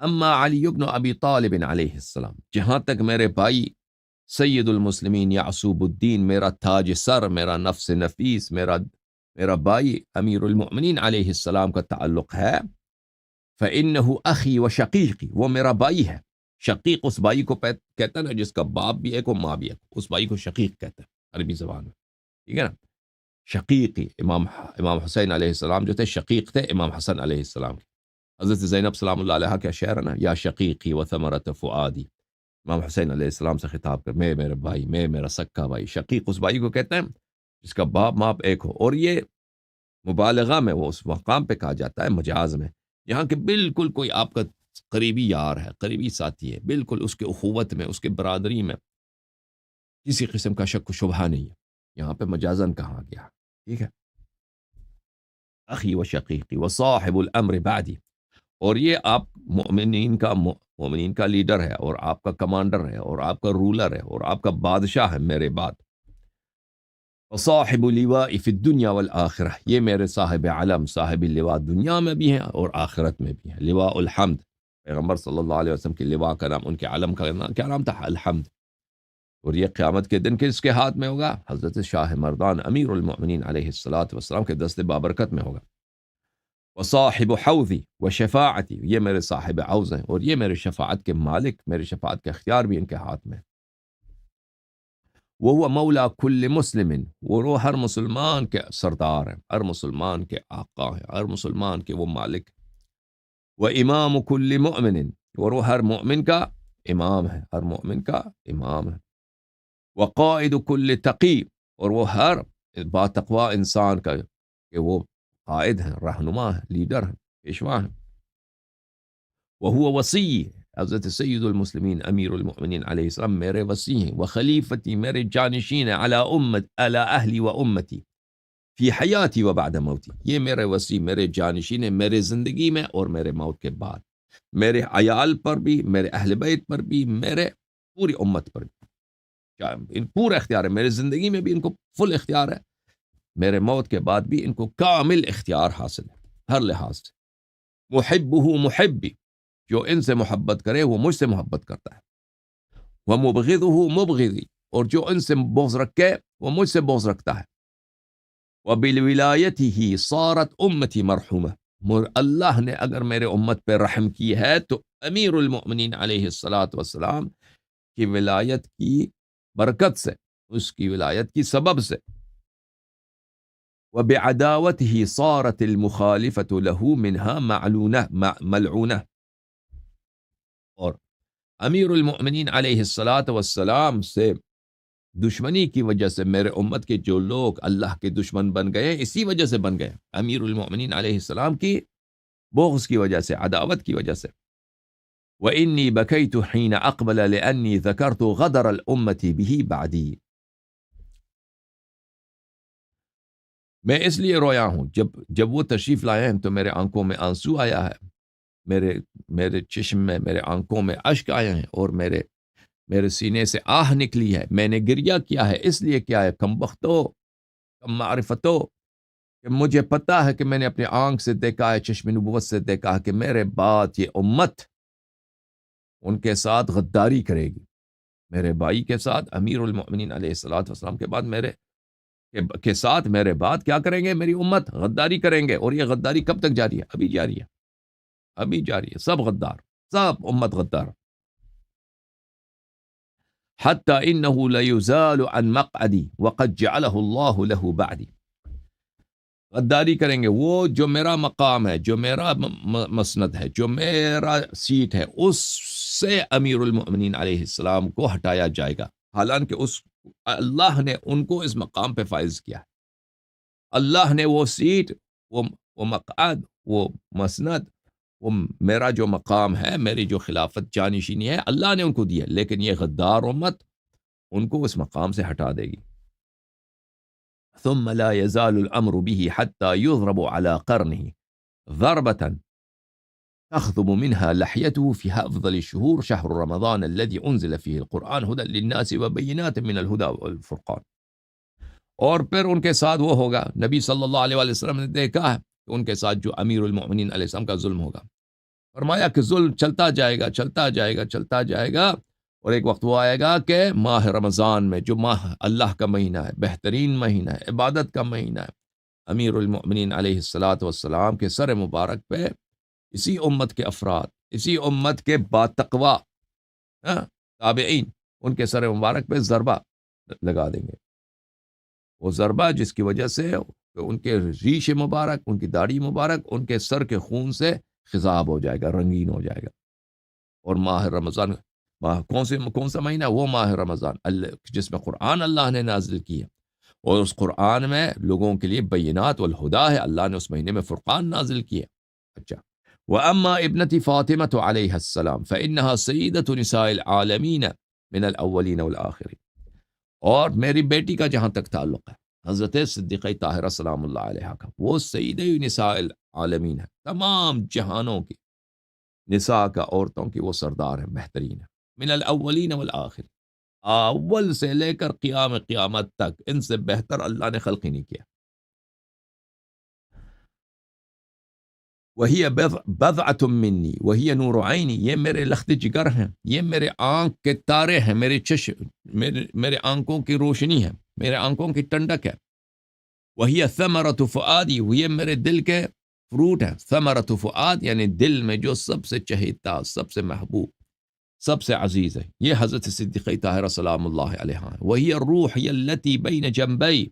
اما علی ابن ابی طالب علیہ السلام، جہاں تک میرے بھائی سید المسلمین یعصوب الدین، میرا تاج سر، میرا نفس نفیس، میرا بھائی امیر المؤمنین علیہ السلام کا تعلق ہے، فإنه اخی و شقیقی، وہ میرا بھائی ہے. شقیق اس بھائی کو کہتا ہے نا جس کا باپ بھی ایک اور ماں بھی ایک، اس بھائی کو شقیق کہتا ہے عربی زبان میں، ٹھیک ہے نا. شقیقی امام حسین علیہ السلام جو تھے شقیق تھے امام حسن علیہ السلام کے. حضرت زینب سلام اللہ علیہ کا شعر ہے نا، یا شقیقی و ثمرۃ فؤادی، امام حسین علیہ السلام سے خطاب کر، میں میرا بھائی، میں میرا سکا بھائی. شقیق اس بھائی کو کہتے ہیں جس کا باپ ماپ ایک ہو، اور یہ مبالغہ میں وہ اس مقام پہ کہا جاتا ہے مجاز میں یہاں کہ بالکل کوئی آپ کا قریبی یار ہے، قریبی ساتھی ہے، بالکل اس کے اخوت میں، اس کے برادری میں کسی قسم کا شک و شبہ نہیں ہے. یہاں پہ مجازن کہا گیا، ٹھیک ہے. اخی و شقیقی و صاحب الامر بعدی، اور یہ آپ مومنین کا لیڈر ہے، اور آپ کا کمانڈر ہے، اور آپ کا رولر ہے، اور آپ کا بادشاہ ہے میرے بعد. وصاحب لواء فی الدنیا والآخرہ، یہ میرے صاحب علم، صاحب لواء دنیا میں بھی ہیں اور آخرت میں بھی ہیں. لواء الحمد، پیغمبر صلی اللہ علیہ وسلم کی لواء کا نام، ان کے علم کا نام کیا نام تھا؟ الحمد. اور یہ قیامت کے دن کس کے ہاتھ میں ہوگا؟ حضرت شاہ مردان امیر المؤمنین علیہ السلام کے دست بابرکت میں ہوگا. وصاحب حوضی و شفاعتی، یہ میرے صاحب حوض ہیں اور یہ میرے شفاعت کے مالک، میرے شفاعت کے اختیار بھی ان کے ہاتھ میں. وہ مولا کل مسلم، وہ ہر مسلمان کے سردار ہیں، ہر مسلمان کے آقا ہیں، ہر مسلمان کے وہ مالک. وہ امام کل مؤمن، اور وہ ہر مؤمن کا امام ہے، ہر مؤمن کا امام ہے. وقائد کل تقی، اور وہ ہر باتقوا انسان کا کہ وہ قائد ہیں، رہنما ہیں، لیڈر ہیں، پیشوا ہیں. وہو وصی، حضرت سید المسلمین امیر المؤمنین علیہ السلام میرے وصی ہیں. وخلیفتی، میرے جانشین ہیں، علی اہلی و امتی فی حیاتی و بعد موتی، یہ میرے وصی، میرے جانشین ہیں میرے زندگی میں اور میرے موت کے بعد، میرے عیال پر بھی، میرے اہل بیت پر بھی، میرے پوری امت پر بھی. ان پورا اختیار ہے، میرے زندگی میں بھی ان کو فل اختیار ہے، میرے موت کے بعد بھی ان کو کامل اختیار حاصل ہے ہر لحاظ سے. محبہ محبی، جو ان سے محبت کرے وہ مجھ سے محبت کرتا ہے. ومبغضہ مبغضی، اور جو ان سے بغض رکھے وہ مجھ سے بغض رکھتا ہے. وبالولایتہ صارت امتی مرحومہ، اللہ نے اگر میرے امت پہ رحم کی ہے تو امیر المؤمنین علیہ السلام کی ولایت کی برکت سے، اس کی ولایت کی سبب سے. وبعداوته صارت المخالفة له منها ملعونة، اور امیر المؤمنین علیہ السلام سے دشمنی کی وجہ سے میرے امت کے جو لوگ اللہ کے دشمن بن گئے اسی وجہ سے بن گئے، امیر المؤمنین علیہ السلام کی بغض کی وجہ سے، عداوت کی وجہ سے. وإني بكيت حين أقبل لأني ذكرت غدر الأمة به بعدي، میں اس لیے رویا ہوں، جب وہ تشریف لائے ہیں تو میرے آنکھوں میں آنسو آیا ہے، میرے چشم میں، میرے آنکھوں میں اشک آئے ہیں، اور میرے سینے سے آہ نکلی ہے، میں نے گریہ کیا ہے، اس لیے کیا ہے، کم بختو، کم معرفتو، کہ مجھے پتا ہے کہ میں نے اپنے آنکھ سے دیکھا ہے، چشم نبوت سے دیکھا ہے کہ میرے بعد یہ امت ان کے ساتھ غداری کرے گی، میرے بھائی کے ساتھ، امیر المؤمنین علیہ الصلوۃ والسلام کے بعد میرے کے ساتھ میرے بعد کیا کریں گے، میری امت غداری کریں گے، اور یہ غداری کب تک جاری ہے؟ ابھی جاری ہے، ابھی جاری ہے، سب غدار، سب امت غدار. حتى انه لا يزال عن مقعدي وقد جعله الله له بعدي. غداری کریں گے، وہ جو میرا مقام ہے، جو میرا مسند ہے، جو میرا سیٹ ہے، اس سے امیر المؤمنین علیہ السلام کو ہٹایا جائے گا، حالانکہ اللہ نے ان کو اس مقام پہ فائز کیا ہے. اللہ نے وہ سیٹ، وہ مقعد، وہ مسند، وہ میرا جو مقام ہے، میری جو خلافت جانشینی ہے، اللہ نے ان کو دیا، لیکن یہ غدار امت ان کو اس مقام سے ہٹا دے گی. ثم لا يزال الامر به حتى يضرب على قرنه ضربة تخضب منها لحيته في افضل الشهور شهر رمضان الذي انزل فيه القرآن هدى للناس وبينات من الهدى والفرقان. اور پھر ان کے ساتھ وہ ہوگا، نبی صلی اللہ علیہ وآلہ وسلم نے دیکھا ہے کہ ان کے ساتھ جو امیر المؤمنین علیہ السلام کا ظلم ہوگا، فرمایا کہ ظلم چلتا جائے گا، چلتا جائے گا، چلتا جائے گا، اور ایک وقت وہ آئے گا کہ ماہ رمضان میں، جو ماہ اللہ کا مہینہ ہے، بہترین مہینہ ہے، عبادت کا مہینہ ہے، امیر المؤمنین علیہ الصلوۃ والسلام کے سر مبارک پہ اسی امت کے افراد، اسی امت کے باتقوا تابعین، ان کے سر مبارک پہ ضربہ لگا دیں گے. وہ ضربہ جس کی وجہ سے ان کے ریش مبارک، ان کی داڑھی مبارک، ان کے سر کے خون سے خضاب ہو جائے گا، رنگین ہو جائے گا. اور ماہ رمضان، کون سا مہینہ؟ وہ ماہ رمضان جس میں قرآن اللہ نے نازل کی ہے، اور اس قرآن میں لوگوں کے لیے بینات والہدا ہے، اللہ نے اس مہینے میں فرقان نازل کی ہے. اچھا، وَأَمَّا ابْنَتِ فَاطِمَةُ عَلَيْهَا السَّلَامُ فَإِنَّهَا سَيِّدَةُ نِسَاءِ الْعَالَمِينَ مِنَ الْأَوَّلِينَ وَالْآخِرِينَ. اور میری بیٹی کا جہاں تک تعلق ہے، حضرت صدیقہ طاہرہ سلام اللہ علیہ کا، وہ سیدہ نساء العالمین ہے، تمام جہانوں کی نساء کا، عورتوں کی وہ سردار ہیں، بہترین ہے. من الاولین والآخر، اول سے لے کر قیامت تک ان سے بہتر اللہ نے خلق ہی نہیں کیا. وہی بضعۃ منی وہی نور عینی، یہ میرے لخت جگر ہیں، یہ میرے آنکھ کے تارے ہیں، میرے چشم، میرے آنکھوں کی روشنی ہے، میرے آنکھوں کی ٹنڈک ہے. وہی ثمرۃ فؤادی، یہ میرے دل کے فروٹ ہے. ثمرۃ فؤاد یعنی دل میں جو سب سے چہیتا، سب سے محبوب، سب سے عزیز ہے، یہ حضرت صدیقہ طاہرہ سلام اللہ علیہ. وہی الروح التي بین جنبی،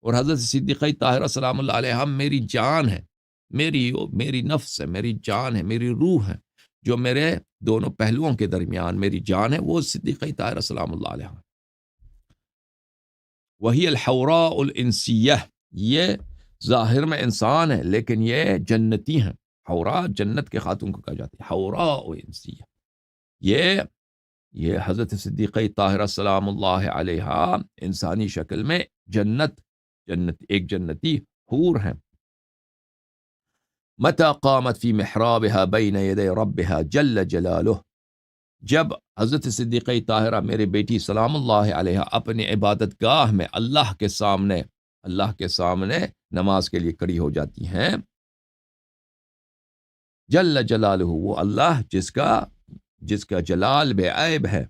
اور حضرت صدیقہ طاہرہ سلام اللہ علیہ میری جان ہے، میری نفس ہے، میری جان ہے، میری روح ہے، جو میرے دونوں پہلوؤں کے درمیان میری جان ہے، وہ صدیقہ طاہرہ سلام اللہ علیہ. وہی الحوراء الانسیہ، یہ ظاہر میں انسان ہے لیکن یہ جنتی ہیں. حوراء جنت کے خاتون کو کہا جاتی ہے، حوراء انسیہ. یہ حضرت صدیقہ طاہرہ سلام اللہ علیہ انسانی شکل میں ایک جنتی حور ہیں. متى قامت في محرابها بين يدي ربها جل جلالہ، جب حضرت صدیقہ طاہرہ میری بیٹی سلام اللہ علیہ اپنی عبادت گاہ میں اللہ کے سامنے نماز کے لیے کھڑی ہو جاتی ہیں. جل جلالہ، وہ اللہ جس کا جلال بے عیب ہے.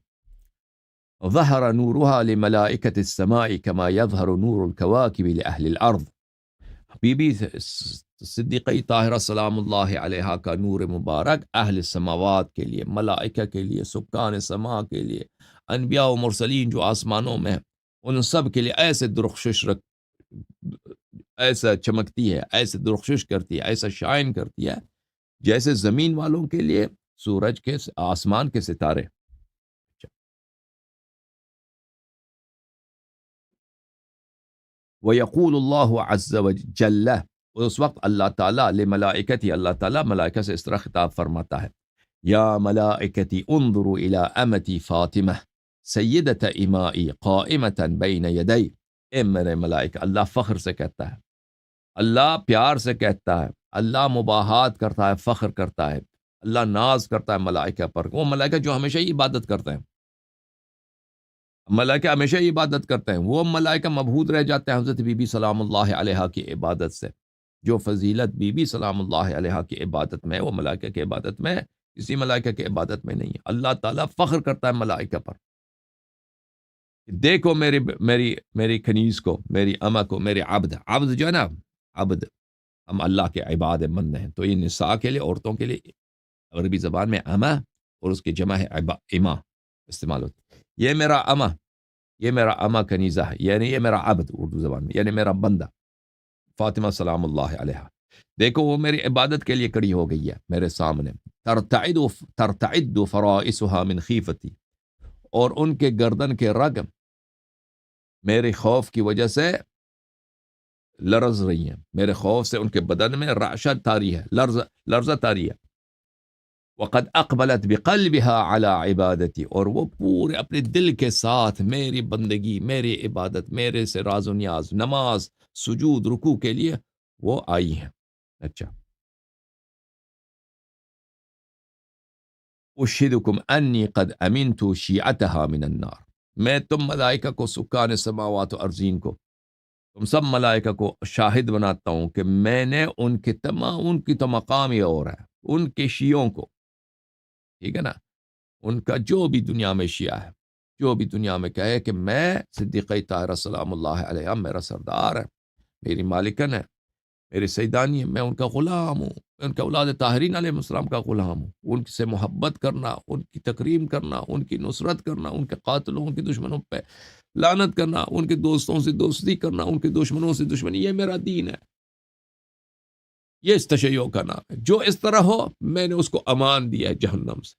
ظہر نورها لملائکۃ السماء كما يظہر نور الكواكب لأہل الارض. بی بی صدیقہ طاہرہ سلام اللہ علیہ کا نور مبارک اہل سماوات کے لیے، ملائکہ کے لیے، سکان سما کے لیے، انبیاء و مرسلین جو آسمانوں میں ہیں، ان سب کے لیے ایسا چمکتی ہے، ایسے درخشش کرتی ہے، ایسا شائن کرتی ہے جیسے زمین والوں کے لیے سورج کے، آسمان کے ستارے. وَيَقُولُ اللَّهُ عَزَّ وَجَلَّ، اس وقت اللہ تعالیٰ لملائکتی، اللہ تعالیٰ ملائکہ سے اس طرح خطاب فرماتا ہے، یا ملائکتی انظروا الی امتی فاطمہ سیدۃ امائی قائمۃ بین یدی. اے میرے ملائکہ، اللہ فخر سے کہتا ہے اللہ پیار سے کہتا ہے، اللہ مباحات کرتا ہے، فخر کرتا ہے، اللہ ناز کرتا ہے ملائکہ پر، وہ ملائکہ جو ہمیشہ ہی عبادت کرتے ہیں، ملائکہ ہمیشہ ہی عبادت کرتے ہیں، وہ ملائکہ مبہوت رہ جاتے ہیں حضرت بی بی سلام اللہ علیہا کی عبادت سے. جو فضیلت بی بی سلام اللہ علیہا کی عبادت میں، وہ ملائکہ کی عبادت میں، کسی ملائکہ کی عبادت میں نہیں ہے. اللہ تعالیٰ فخر کرتا ہے ملائکہ پر. دیکھو میری کنیز کو، میری امہ کو، میرے عبد، عبد جو ہے نا، عبد، ہم اللہ کے عباد مند ہیں. تو یہ نساء کے لیے، عورتوں کے لیے عربی زبان میں امہ اور اس کی جمع ہے امہ استعمال ہوتی. یہ میرا امہ، یہ میرا امہ کنیزہ ہے، یعنی یہ میرا عبد اردو زبان میں، یعنی میرا بندہ فاطمہ سلام اللہ علیہ. دیکھو وہ میری عبادت کے لیے کڑی ہو گئی ہے میرے سامنے. ترتعد فرائسها من خیفتی، اور ان کے گردن کے رگ میرے خوف کی وجہ سے لرز رہی ہیں، میرے خوف سے ان کے بدن میں رعشہ طاری ہے، لرزہ طاری ہے. وقد اقبلت بقلبها على عبادتی، اور وہ پورے اپنے دل کے ساتھ میری بندگی، میری عبادت، میرے سے راز و نیاز، نماز، سجود، رکوع کے لیے وہ آئی ہیں. اچھا، اشہدکم انی قد امنت شیعتها من النار، میں تم ملائکہ کو، سکان سماوات و ارضین کو، تم سب ملائکہ کو شاہد بناتا ہوں کہ میں نے ان کے تمام، ان کی تو مقام یہ اور ہے، ان کے شیعوں کو، ٹھیک ہے نا، ان کا جو بھی دنیا میں شیعہ ہے، جو بھی دنیا میں کہے کہ میں صدیقہ طاہرہ سلام اللہ علیہ میرا سردار ہے، میری مالکن ہے، میری سیدانی ہے، میں ان کا غلام ہوں، میں ان کا اولاد طاہرین علیہ السلام کا غلام ہوں. ان سے محبت کرنا، ان کی تکریم کرنا، ان کی نصرت کرنا، ان کے قاتلوں، ان کے دشمنوں پہ لعنت کرنا، ان کے دوستوں سے دوستی کرنا، ان کے دشمنوں سے دشمنی، یہ میرا دین ہے، یہ اس تشیع کا نام ہے. جو اس طرح ہو میں نے اس کو امان دیا ہے جہنم سے.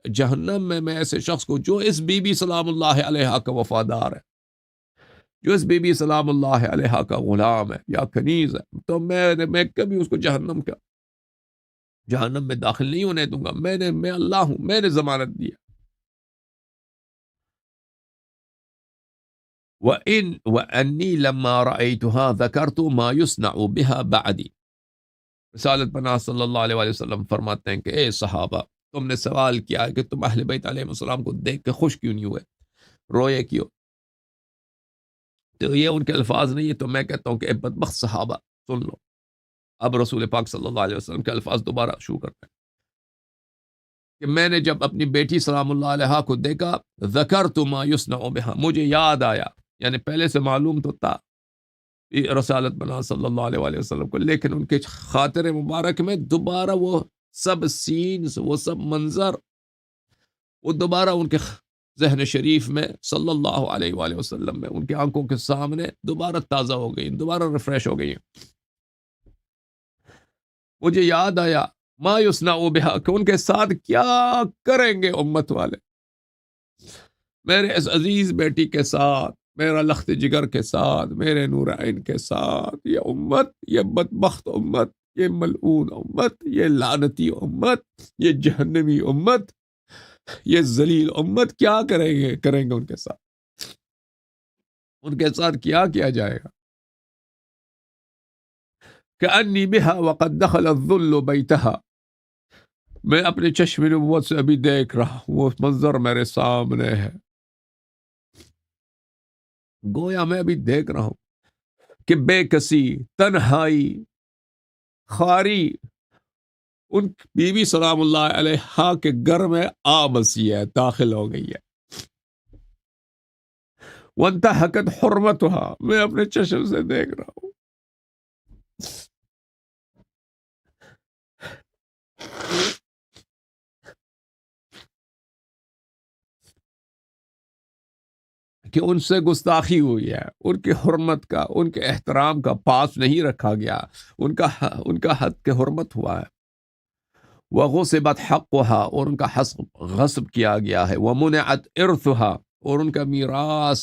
جہنم میں ایسے شخص کو جو اس بی بی سلام اللہ علیہا کا وفادار ہے، جو اس بی بی سلام اللہ علیہا کا غلام ہے یا کنیز ہے، تو میں کبھی اس کو جہنم میں داخل نہیں ہونے دوں گا. میں اللہ ہوں، میں نے ضمانت دیا. وَأَنِّي لَمَّا رَأَيْتُهَا ذَكَرْتُ مَا يُصْنَعُ بِهَا بَعْدِي. رسالت پناہ صلی اللہ علیہ وآلہ وسلم فرماتے ہیں کہ اے صحابہ، تم نے سوال کیا ہے کہ تم اہل بیت علیہ السلام کو دیکھ کے خوش کیوں نہیں ہوئے، روئے کیوں؟ تو یہ ان کے الفاظ نہیں ہے. تو میں کہتا ہوں کہ اے بدبخت صحابہ سن لو. اب رسول پاک صلی اللہ علیہ وسلم کے الفاظ دوبارہ شروع کرتے ہیں کہ میں نے جب اپنی بیٹی سلام اللہ علیہ کو دیکھا، ذکرت ما یصنع بها، مجھے یاد آیا، یعنی پہلے سے معلوم تو تھا رسالت بنا صلی اللہ علیہ وآلہ وسلم کو، لیکن ان کے خاطر مبارک میں دوبارہ وہ سب سینز، وہ سب منظر، وہ دوبارہ ان کے ذہن شریف میں صلی اللہ علیہ وآلہ وسلم میں، ان کی آنکھوں کے سامنے دوبارہ تازہ ہو گئی، دوبارہ ریفریش ہو گئی. مجھے یاد آیا ما یصنع بها، کہ ان کے ساتھ کیا کریں گے امت والے میرے اس عزیز بیٹی کے ساتھ، میرا لخت جگر کے ساتھ، میرے نور عین کے ساتھ. یہ امت، یہ بدبخت امت، یہ ملعون امت، یہ لعنتی امت، یہ جہنمی امت، یہ ذلیل امت کیا کریں گے ان کے ساتھ، ان کے ساتھ کیا جائے گا. کأنی بها وقد دخل الذل بیتها، میں اپنے چشم نبوت سے ابھی دیکھ رہا ہوں، وہ منظر میرے سامنے ہے، گویا میں ابھی دیکھ رہا ہوں کہ بے کسی، تنہائی، خاری ان بی بی سلام اللہ علیہ کے گھر میں آ بسی ہے، داخل ہو گئی ہے. وانتہکت حرمتها، میں اپنے چشم سے دیکھ رہا ہوں کہ ان سے گستاخی ہوئی ہے، ان کی حرمت کا، ان کے احترام کا پاس نہیں رکھا گیا، ان کا حد کے حرمت ہوا ہے. وغصبت حقها، اور ان کا حق غصب کیا گیا ہے. ومنعت ارثها، اور ان کا میراث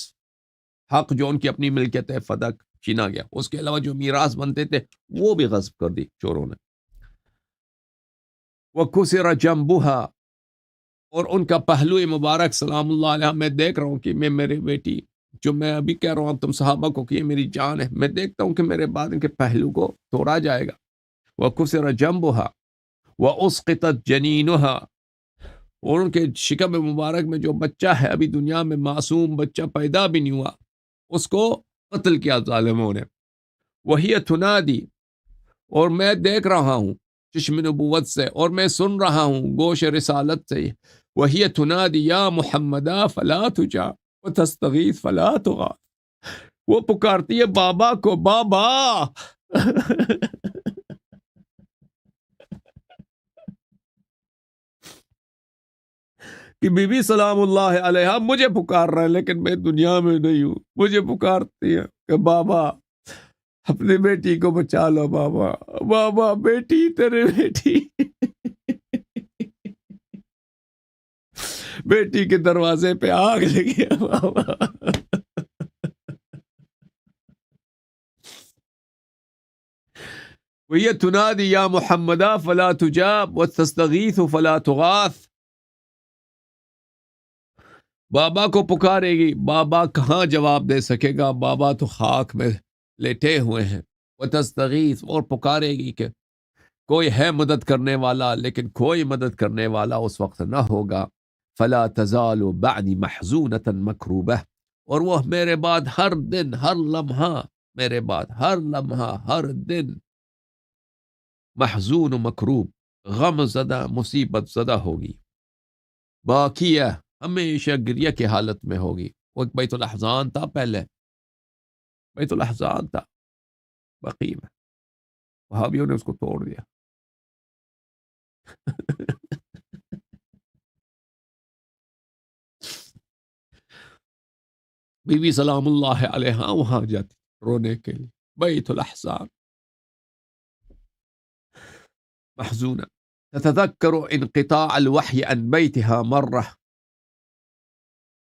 حق جو ان کی اپنی ملکیت ہے فدق چھینا گیا، اس کے علاوہ جو میراث بنتے تھے وہ بھی غصب کر دی چوروں نے. وکسر جنبها، اور ان کا پہلو مبارک سلام اللہ علیہ میں دیکھ رہا ہوں کہ میں میری بیٹی جو میں ابھی کہہ رہا ہوں تم صحابہ کو کہ یہ میری جان ہے، میں دیکھتا ہوں کہ میرے بعد ان کے پہلو کو توڑا جائے گا. وَكُسِرَ جَنبُهَا وَأُسْقِطَتْ جَنِينُهَا، اور ان کے شکم مبارک میں جو بچہ ہے ابھی دنیا میں معصوم بچہ پیدا بھی نہیں ہوا، اس کو قتل کیا ظالموں نے. وَهِيَ تُنَادِي، اور میں دیکھ رہا ہوں چشم نبوت سے، اور میں سن رہا ہوں گوش رسالت سے. وَهِيَ تُنَادِي يَا مُحَمَّدَا فَلَا تُجَا وَتَسْتَغِيث فَلَا تُغَاث، وہ پکارتی ہے بابا کو، بابا. کہ بی بی سلام اللہ علیہ مجھے پکار رہا ہے لیکن میں دنیا میں نہیں ہوں، مجھے پکارتی ہے کہ بابا اپنی بیٹی کو بچا لو، بابا بابا بیٹی تیرے بیٹی. بیٹی کے دروازے پہ آگ لگی ہے بابا. وَهِيَ تُنَادِي يَا مُحَمَّدَا فَلَا تُجَابْ وَتَسْتَغِيثُ فَلَا تُغَاثْ، بابا کو پکارے گی، بابا کہاں جواب دے سکے گا، بابا تو خاک میں لیٹے ہوئے ہیں. وَتَسْتَغِيثُ، اور پکارے گی کہ کوئی ہے مدد کرنے والا، لیکن کوئی مدد کرنے والا اس وقت نہ ہوگا. فَلَا تَزَالُ بَعْدِ مَحْزُونَةً مَكْرُوبَةً، اور وہ میرے بعد ہر دن ہر لمحہ، میرے بعد ہر لمحہ ہر دن محزون و مکروب، غم زدہ مصیبت زدہ ہوگی. باقی ہے، ہمیشہ گریہ کی حالت میں ہوگی. وہ ایک بیت الاحزان تھا، پہلے بیت الاحزان تھا بقیع میں، وہابیوں نے اس کو توڑ دیا. بی بی سلام اللہ علیہ وہاں جاتی رونے کے لیے، بیت الاحزان محزونہ. تتذکر انقطاع الوحی عن بیتها مرہ،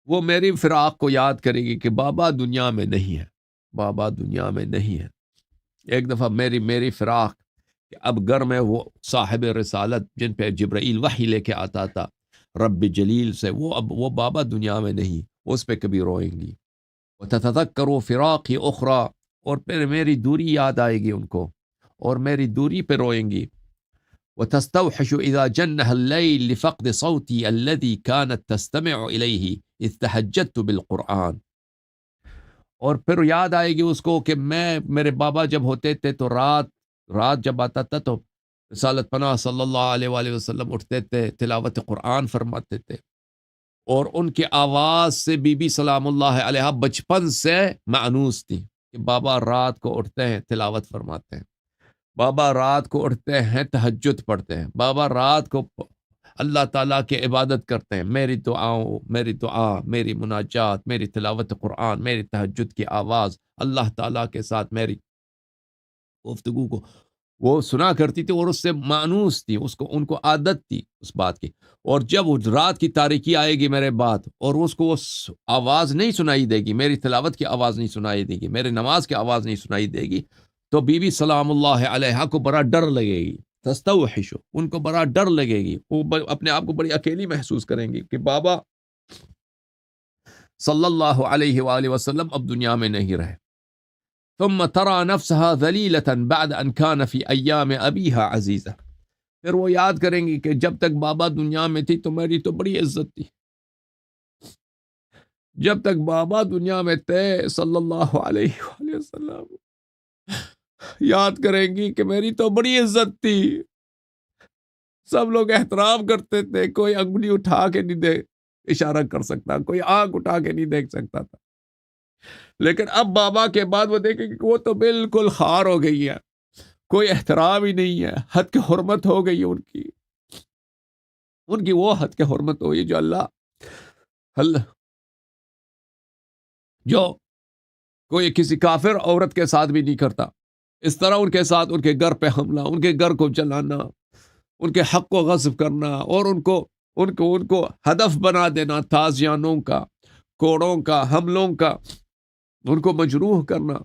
وہ میری فراق کو یاد کرے گی کہ بابا دنیا میں نہیں ہے، بابا دنیا میں نہیں ہے. ایک دفعہ میری فراق کہ اب گھر میں وہ صاحب رسالت جن پہ جبرائیل وحی لے کے آتا تھا رب جلیل سے، وہ بابا دنیا میں نہیں، اس پہ کبھی روئیں گی. وتتذکر فراقی اخری، اور پھر میری دوری یاد آئے گی ان کو، اور میری دوری پہ روئیں گی. وتستوحش اذا جنها الليل لفقد صوتي الذي كانت تستمع اليه اذ تهجدت بالقرآن، اور پھر یاد آئے گی اس کو کہ میرے بابا جب ہوتے تھے تو رات جب آتا تھا تو رسالت پناہ صلی اللہ علیہ وآلہ وسلم اٹھتے تھے، تلاوت قرآن فرماتے تھے، اور ان کی آواز سے بی بی سلام اللہ علیہ بچپن سے مانوس تھی کہ بابا رات کو اٹھتے ہیں تلاوت فرماتے ہیں، بابا رات کو اٹھتے ہیں تہجد پڑھتے ہیں، بابا رات کو اللہ تعالیٰ کی عبادت کرتے ہیں. میری دعا، میری مناجات، میری تلاوت قرآن، میری تہجد کی آواز اللہ تعالیٰ کے ساتھ میری گفتگو کو وہ سنا کرتی تھی، اور اس سے مانوس تھی، ان کو عادت تھی اس بات کی. اور جب رات کی تاریکی آئے گی میرے بعد، اور اس کو آواز نہیں سنائی دے گی، میری تلاوت کی آواز نہیں سنائی دے گی، میرے نماز کی آواز نہیں سنائی دے گی، تو بی بی سلام اللہ علیہ کو بڑا ڈر لگے گی. تستوحش، ان کو بڑا ڈر لگے گی، وہ اپنے آپ کو بڑی اکیلی محسوس کریں گی کہ بابا صلی اللہ علیہ وآلہ وسلم اب دنیا میں نہیں رہے. ثم ترى نفسها ذلیلة بعد ان كان في ایام ابیها عزیزہ، پھر وہ یاد کریں گی کہ جب تک بابا دنیا میں تھی تو میری تو بڑی عزت تھی، جب تک بابا دنیا میں تھے صلی اللہ علیہ وآلہ وسلم، یاد کریں گی کہ میری تو بڑی عزت تھی، سب لوگ احترام کرتے تھے، کوئی انگلی اٹھا کے نہیں اشارہ کر سکتا، کوئی آنکھ اٹھا کے نہیں دیکھ سکتا تھا. لیکن اب بابا کے بعد وہ دیکھیں کہ وہ تو بالکل خار ہو گئی ہے، کوئی احترام ہی نہیں ہے، حد کے حرمت ہو گئی ہے ان کی وہ حد کے حرمت ہوئی جو اللہ جو کوئی کسی کافر عورت کے ساتھ بھی نہیں کرتا. اس طرح ان کے ساتھ ان کے گھر پہ حملہ، ان کے گھر کو جلانا، ان کے حق کو غصب کرنا، اور ان کو ہدف بنا دینا، تازیانوں کا، کوڑوں کا، حملوں کا، ان کو مجروح کرنا.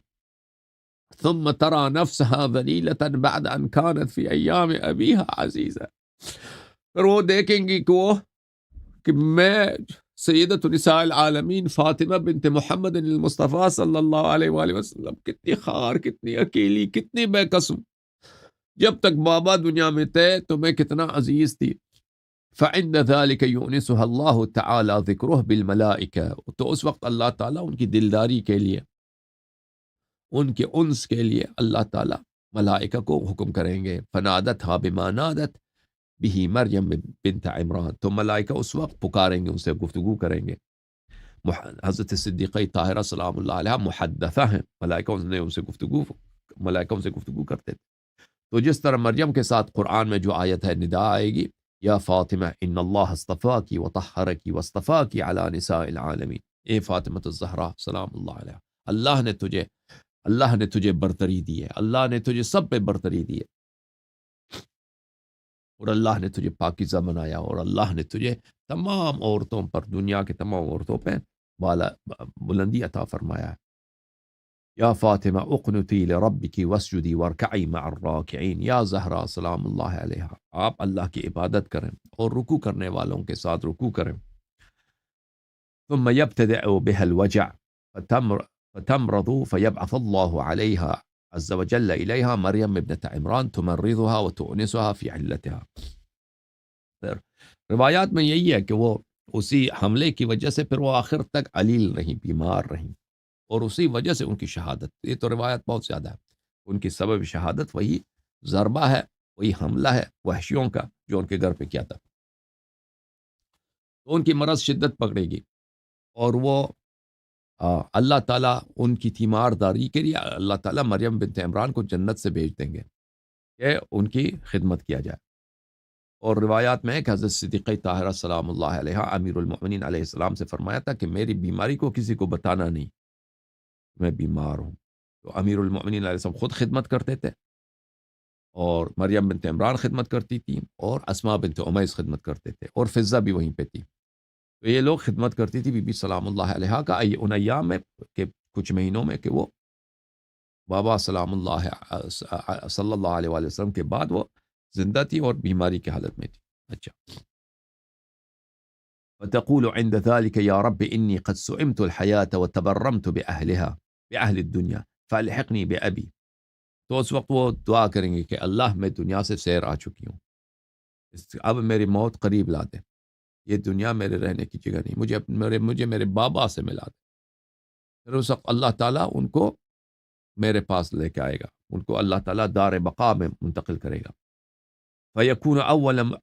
ثم ترى نفسها ذلیلة بعد ان كانت في ایام ابیها عزیزہ، پھر وہ دیکھیں گی کہ میں سیدۃ نساء العالمین فاطمہ بنت محمد المصطفیٰ صلی اللہ علیہ وآلہ وسلم کتنی خار، کتنی اکیلی، کتنی بے قسم، جب تک بابا دنیا میں تھے تمہیں کتنا عزیز تھی. فعند ذلك يؤنسها الله تعالی ذکرہ بالملائکہ، تو اس وقت اللہ تعالیٰ ان کی دلداری کے لیے، ان کے انس کے لیے اللہ تعالیٰ ملائکہ کو حکم کریں گے. فنادتها بما نادت بھی مریم بنت عمران، تو ملائکہ اس وقت پکاریں گے، ان سے گفتگو کریں گے. حضرت صدیقہ طاہرہ سلام اللہ علیہ محدثہ ہیں، ملائکہ ان سے گفتگو کرتے تھے. تو جس طرح مریم کے ساتھ قرآن میں جو آیت ہے ندا آئے گی، یا فاطمہ ان اللہ اصطفاکی وطہرکی واصطفاکی علی نساء العالمین، اے فاطمہ الزہرا سلام اللہ علیہ، اللہ نے تجھے برتری دی ہے، اللہ نے تجھے سب پہ برتری دی ہے، اور اللہ نے تجھے پاکیزہ بنایا، اور اللہ نے تجھے تمام عورتوں پر، دنیا کے تمام عورتوں پہ بلندی عطا فرمایا ہے. یا فاطمہ اقنتی لربکی واسجدی وارکعی مع الراکعین، یا زہرا سلام اللہ علیہ، آپ اللہ کی عبادت کریں اور رکوع کرنے والوں کے ساتھ رکوع کریں. ثم يبتدئ بها الوجع فتمرض فيبعث الله عليها عز وجل إليها مریم ابنت عمران تمرضها وتؤنسها في علتها. روایات میں یہی ہے کہ وہ اسی حملے کی وجہ سے پھر وہ آخر تک علیل رہیں، بیمار رہیں، اور اسی وجہ سے ان کی شہادت. یہ تو روایت بہت زیادہ ہے. ان کی سبب شہادت وہی ضربہ ہے، وہی حملہ ہے وحشیوں کا جو ان کے گھر پہ کیا تھا. تو ان کی مرض شدت پکڑے گی، اور وہ اللہ تعالیٰ ان کی تیمارداری کے لیے اللہ تعالیٰ مریم بنت عمران کو جنت سے بھیج دیں گے کہ ان کی خدمت کیا جائے. اور روایات میں ہے کہ حضرت صدیقہ طاہرہ سلام اللہ علیہ امیر المؤمنین علیہ السلام سے فرمایا تھا کہ میری بیماری کو کسی کو بتانا نہیں، میں بیمار ہوں. تو امیر المؤمنین علیہ السلام خود خدمت کرتے تھے، اور مریم بنت عمران خدمت کرتی تھی، اور اسماء بنت امیس خدمت کرتے تھے، اور فضہ بھی وہیں پہ تھی. تو یہ لوگ خدمت کرتی تھی بی بی سلام اللہ علیہ کا ان ایام میں، کہ کچھ مہینوں میں کہ وہ بابا سلام اللہ صلی اللہ علیہ وآلہ وسلم کے بعد وہ زندہ تھی اور بیماری کی حالت میں تھی. اچھا. وتقول عند ذلك يا رب إني قد سئمت الحياة وتبرمت بأهل الدنيا فالحقني بأبي. تو اس وقت وہ دعا کریں گے کہ اللہ میں دنیا سے سیر آ چکی ہوں، اب میری موت قریب لا دے، یہ دنیا میرے رہنے کی جگہ نہیں، مجھے میرے بابا سے ملا دے. پھر اس وقت اللہ تعالیٰ ان کو میرے پاس لے کے آئے گا، ان کو اللہ تعالیٰ دار بقا میں منتقل کرے گا. فَيَكُونُ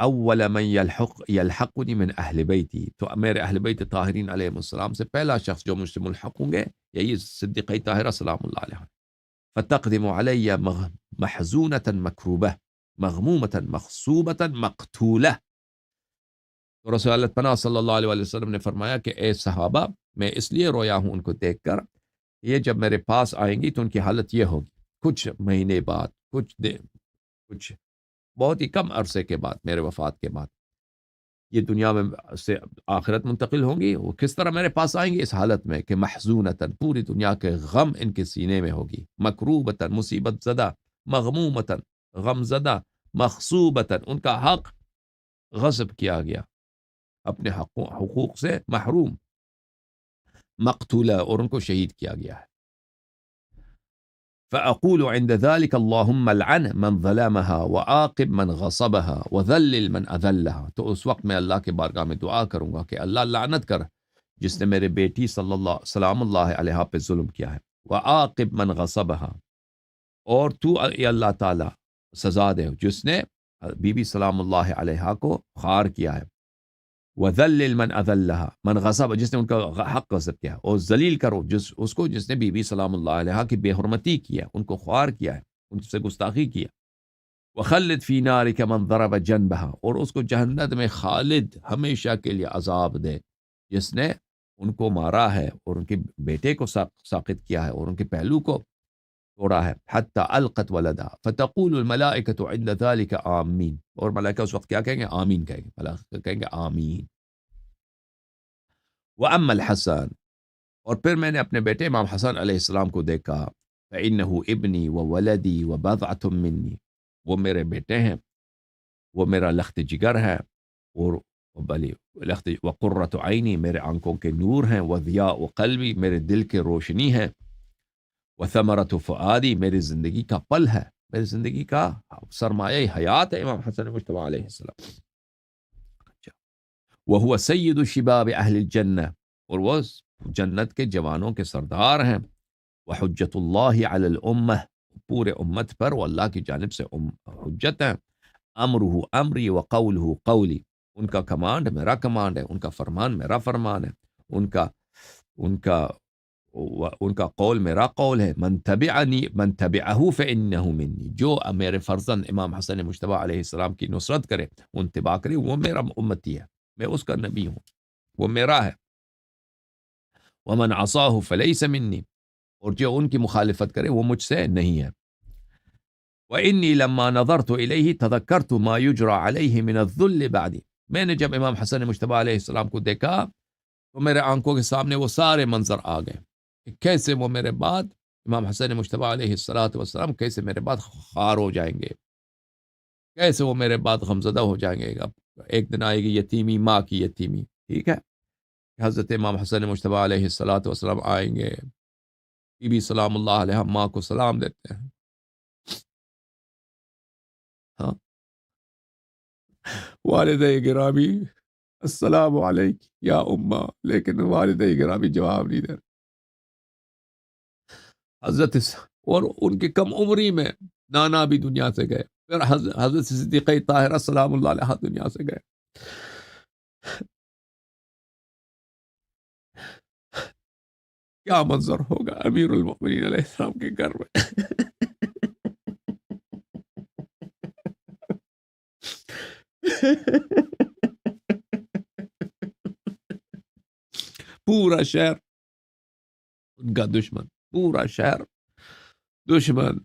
أَوَّلَ مَنْ يَلْحَقُنِي مِنْ أَهْلِ بَيْتِي، تو میرے اہل بیت طاہرین علیہ السلام سے پہلا شخص جو مجھ سے ملحق ہوں گے یہی صدیقہ طاہرہ سلام اللہ علیہ. فَتَقْدِمُ عَلَيَّ مَحْزُونَةً مَكْرُوبَةً مَغْمُومَةً مَغْصُوبَةً مَقْتُولَةً. تو رسول اللہ پناہ صلی اللہ علیہ وسلم نے فرمایا کہ اے صحابہ، میں اس لیے رویا ہوں ان کو دیکھ کر، یہ جب میرے پاس آئیں گی تو ان کی حالت یہ ہوگی، کچھ مہینے بعد، کچھ بہت ہی کم عرصے کے بعد، میرے وفات کے بعد یہ دنیا میں سے آخرت منتقل ہوں گی. وہ کس طرح میرے پاس آئیں گے؟ اس حالت میں کہ محزونتاً، پوری دنیا کے غم ان کے سینے میں ہوگی، مکروبتاً، مصیبت زدہ، مغمومتاً، غم زدہ، مغصوبتاً، ان کا حق غصب کیا گیا، اپنے حقوق سے محروم، مقتولہ، اور ان کو شہید کیا گیا ہے. فأقول عند ذلك اللهم لعن من ظلمها وعاقب من غصبها وذلل من أذلها. تو اس وقت میں اللہ کے بارگاہ میں دعا کروں گا کہ اللہ لعنت کر جس نے میرے بیٹی سلام اللہ علیہ پہ ظلم کیا ہے، وعاقب من غصبها، اور تو اے اللہ تعالی سزا دے جس نے بی بی سلام اللہ علیہ کو خار کیا ہے، وذلل من اذلها، من غصب، جس نے ان کا حق غصب کیا، اور ذلیل کرو اس کو جس نے بی بی سلام اللہ علیہ کی بے حرمتی کیا، ان کو خوار کیا ہے، ان سے گستاخی کیا. وخلد فی نارک من ضرب جنبها، اور اس کو جہنم میں خالد ہمیشہ کے لیے عذاب دے جس نے ان کو مارا ہے اور ان کے بیٹے کو ساقط کیا ہے اور ان کے پہلو کو توڑا ہے. حتی القت ولدہ فتقول الملائکۃ عند ذلک آمین، اور ملائکہ اس وقت کیا کہیں گے؟ آمین کہیں گے، ملائکہ کہیں گے آمین. وَأَمَّا الْحَسَنُ، اور پھر میں نے اپنے بیٹے امام حسن علیہ السلام کو دیکھا، فَإِنَّهُ ابنی وَوَلَدِي وَبَضْعَةٌ مِّنِّي، وہ میرے بیٹے ہیں، وہ میرا لخت جگر ہے، اور بلی وقرۃ عینی، میرے آنکھوں کے نور ہیں، وضیاء قلبی، میرے دل کے روشنی ہے، وثمرۃ فؤادی، میری زندگی کا پل ہے، میری زندگی کا سرمایہ حیات ہے امام حسن مجتبی علیہ السلام۔ وہو سید شباب اہل الجنہ، اور وہ جنت کے جوانوں کے سردار ہیں، وحجت اللہ علی الامہ، پورے امت پر وہ اللہ کی جانب سے حجت ہیں، امرہ امری وقولہ قولی، ان کا کمانڈ میرا کمانڈ ہے، ان کا فرمان میرا فرمان ہے، ان کا ان کا ان کا قول میرا قول ہے، من تبعنی من تبعہ فانہ منی، جو میرے فرزند امام حسن مجتبی علیہ السلام کی نصرت کرے، ان اتباع کرے، وہ میرا امتی ہے، میں اس کا نبی ہوں، وہ میرا ہے۔ ومن عصاہ فلیس منی، اور جو ان کی مخالفت کرے وہ مجھ سے نہیں ہے۔ وإنی لما نظرت الیہ تذکرت ما یجرى علیہ من الذل بعدی، میں نے جب امام حسن مجتبی علیہ السلام کو دیکھا تو میرے آنکھوں کے سامنے وہ سارے منظر آ گئے کہ کیسے وہ میرے بعد امام حسن مجتبی علیہ السلام کیسے میرے بعد خوار ہو جائیں گے، کیسے وہ میرے بعد غمزدہ ہو جائیں گے۔ اب ایک دن آئے گی یتیمی، ماں کی یتیمی، ٹھیک ہے، حضرت امام حسن مجتبی علیہ السلام آئیں گے، بی بی سلام اللہ علیہ ماں کو سلام دیتے ہیں، ہاں، والدہ گرامی السلام علیک یا اماں، لیکن والدہ گرامی جواب نہیں دے رہے۔ اور ان کی کم عمری میں نانا بھی دنیا سے گئے، پھر حضرت صدیقہ طاہرہ سلام اللہ علیہ دنیا سے گئے۔ کیا منظر ہوگا امیر المؤمنین علیہ السلام کے گھر میں۔ پورا شہر ان کا دشمن، پورا شہر دشمن،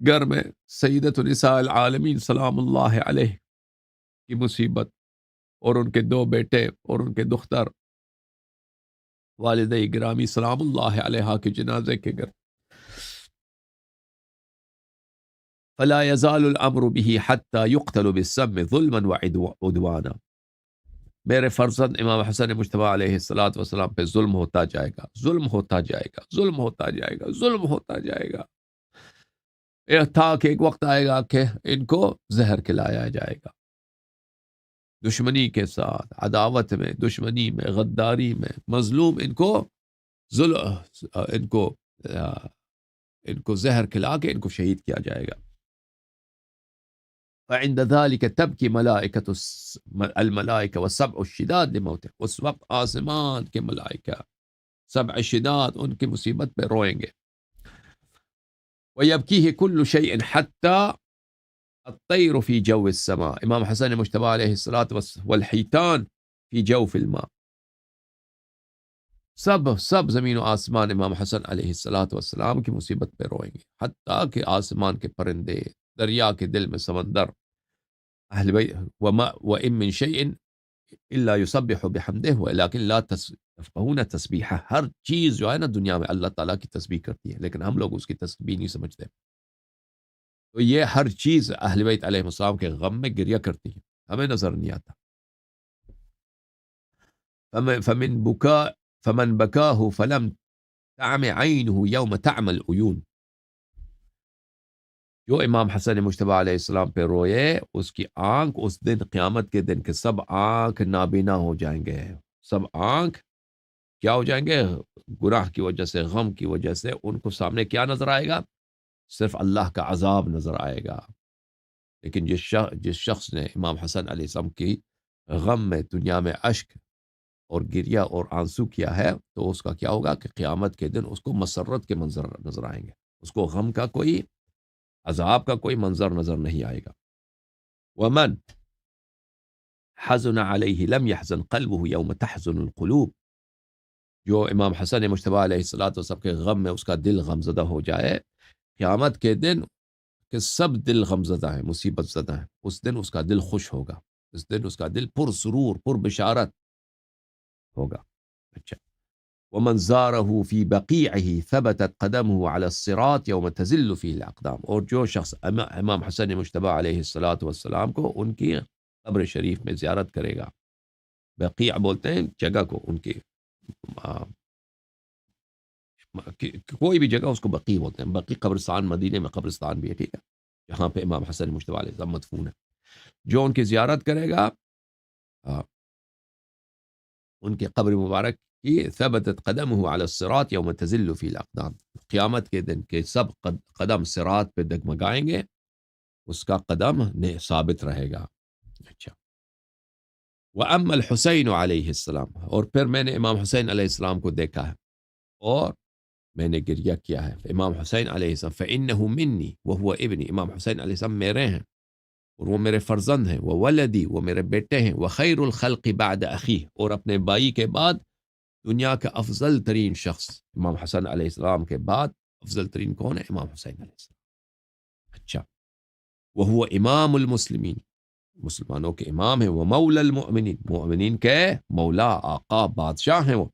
گھر میں سیدۃ النساء العالمین سلام اللہ علیہ کی مصیبت، اور ان کے دو بیٹے اور ان کے دختر، والدہ گرامی سلام اللہ علیہ کے جنازے کے گھر۔ فلا يزال الامر به حتى يقتل بالسم ظلما وعدوانا، میرے فرزند امام حسن مجتبی علیہ السلام پہ ظلم ہوتا جائے گا، ظلم ہوتا جائے گا، ظلم ہوتا جائے گا، ظلم ہوتا جائے گا، تھا کہ ایک وقت آئے گا کہ ان کو زہر کھلایا جائے گا، دشمنی کے ساتھ، عداوت میں، دشمنی میں، غداری میں، مظلوم ان کو ان کو زہر کھلا کے ان کو شہید کیا جائے گا۔ فعند ذلك تبكي ملائکۃ الملائکہ والسبع الشداد لموته، اس وقت آسمان کے ملائکہ سبع شداد ان کی مصیبت پہ روئیں گے۔ ويبكيه كل شيء حتى الطير في جو السماء، امام حسن مجتبی علیہ الصلاۃ والحیتان في جوف الماء، سب زمین و آسمان امام حسن علیہ السلام کی مصیبت پہ روئیں گے، حتیٰ کہ آسمان کے پرندے، دریا کے دل میں سمندر، اہل بیت وَإِن مِّن شَيْءٍ إِلَّا يُسَبِّحُ بِحَمْدِهِ وَلَكِن لَا تَفْقَهُونَ تَسْبِيحَهُ، ہر چیز جو ہے نا دنیا میں اللہ تعالیٰ کی تسبیح کرتی ہے، لیکن ہم لوگ اس کی تسبیح نہیں سمجھتے، تو یہ ہر چیز اہل بیت علیہ السلام کے غم میں گریہ کرتی ہے، ہمیں نظر نہیں آتا۔ فمن بكاه فلم تعم عينه يوم تعمى العيون، جو امام حسن مجتبی علیہ السلام پہ روئے اس کی آنکھ اس دن قیامت کے دن کے سب آنکھ نابینا ہو جائیں گے، سب آنکھ کیا ہو جائیں گے؟ گناہ کی وجہ سے، غم کی وجہ سے، ان کو سامنے کیا نظر آئے گا؟ صرف اللہ کا عذاب نظر آئے گا۔ لیکن جس شخص نے امام حسن علیہ السلام کی غم میں دنیا میں اشک اور گریہ اور آنسو کیا ہے، تو اس کا کیا ہوگا کہ قیامت کے دن اس کو مسرت کے منظر نظر آئیں گے، اس کو غم کا کوئی، عذاب کا کوئی منظر نظر نہیں آئے گا۔ ومن حزن علیہ لم يحزن قلبه یوم تحزن القلوب، جو امام حسن مجتبی علیہ السلام کے غم میں اس کا دل غمزدہ ہو جائے، قیامت کے دن کہ سب دل غمزدہ ہیں، مصیبت زدہ ہیں، اس دن اس کا دل خوش ہوگا، اس دن اس کا دل پر سرور، پر بشارت ہوگا۔ اچھا، ومن زارہ فی بقیعہ ثبتت قدمہ علی الصراط یوم تزل فیہ الاقدام، اور جو شخص امام حسن مجتبی علیہ السلام کو ان کی قبر شریف میں زیارت کرے گا، بقیع بولتے ہیں جگہ کو، ان کے کوئی بھی جگہ اس کو بقیع بولتے ہیں. بقیع قبرستان مدینے میں قبرستان بھی ہے، ٹھیک ہے، جہاں پہ امام حسن مجتبی علیہ السلام مدفون ہے. جو ان کی زیارت کرے گا ان کے قبر مبارک کی ثبتت قدمہ علی الصراط یوم تزل فی الاقدام، قیامت کے دن کے سب قدم صراط پہ ڈگمگائیں گے، اس کا قدم ثابت رہے گا. اچھا. وَأَمَّا الْحُسَيْنُ علیہ السلام، اور پھر میں نے امام حسین علیہ السلام کو دیکھا ہے اور میں نے گریہ کیا ہے. امام حسین علیہ السلام فَإِنَّهُ مِنِّي وَهُوَ ابنی، امام حسین علیہ السلام میرے ہیں اور وہ میرے فرزند ہیں. وَوَلَدِي، وہ میرے بیٹے ہیں. وَخَيْرُ الْخَلْقِ بَعْدَ أَخِيهِ، اور اپنے بھائی کے بعد دنیا کا افضل ترین شخص امام حسن علیہ السلام کے بعد افضل ترین کون ہے؟ امام حسین علیہ السلام. اچھا. وَهُوَ إِمَامُ الْمُسْلِمِينَ، مسلمانوں کے امام ہیں. وَمَوْلَى الْمُؤْمِنِينَ، مؤمنین کے مولا، آقا، بادشاہ ہیں وہ.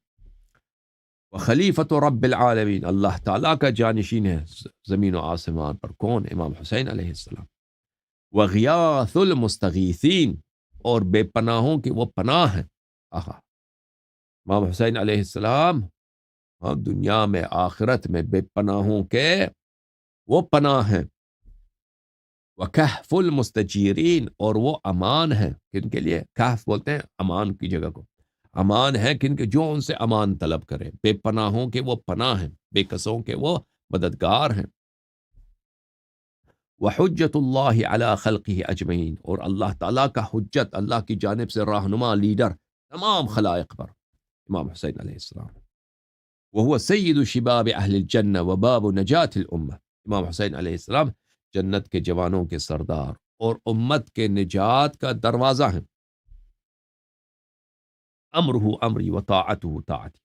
وَخَلِيفَةُ رَبِّ الْعَالَمِينَ، اللہ تعالیٰ کا جانشین ہے زمین و آسمان پر. کون؟ امام حسین علیہ السلام. وَغِيَاثُ الْمُسْتَغِيثِينَ، اور بے پناہوں کی وہ پناہ ہیں. امام حسین علیہ السلام دنیا میں آخرت میں بے پناہوں کے وہ پناہ ہیں. وَكَهْفُ الْمُسْتَجِيرِينَ، اور وہ امان ہیں کن کے لیے؟ کہف بولتے ہیں امان کی جگہ کو. امان ہے کن کے؟ جو ان سے امان طلب کرے. بے پناہوں کے وہ پناہ ہیں، بے کسوں کے وہ مددگار ہیں. وحجت اللہ علی خلقہ اجمعین، اور اللہ تعالیٰ کا حجت، اللہ کی جانب سے رہنما، لیڈر تمام خلائق پر امام حسین علیہ السلام. وہو سید شباب اہل الجنہ وباب نجات الامہ، امام حسین علیہ السلام جنت کے جوانوں کے سردار اور امت کے نجات کا دروازہ ہیں. امرہ امری وطاعتہ طاعتی،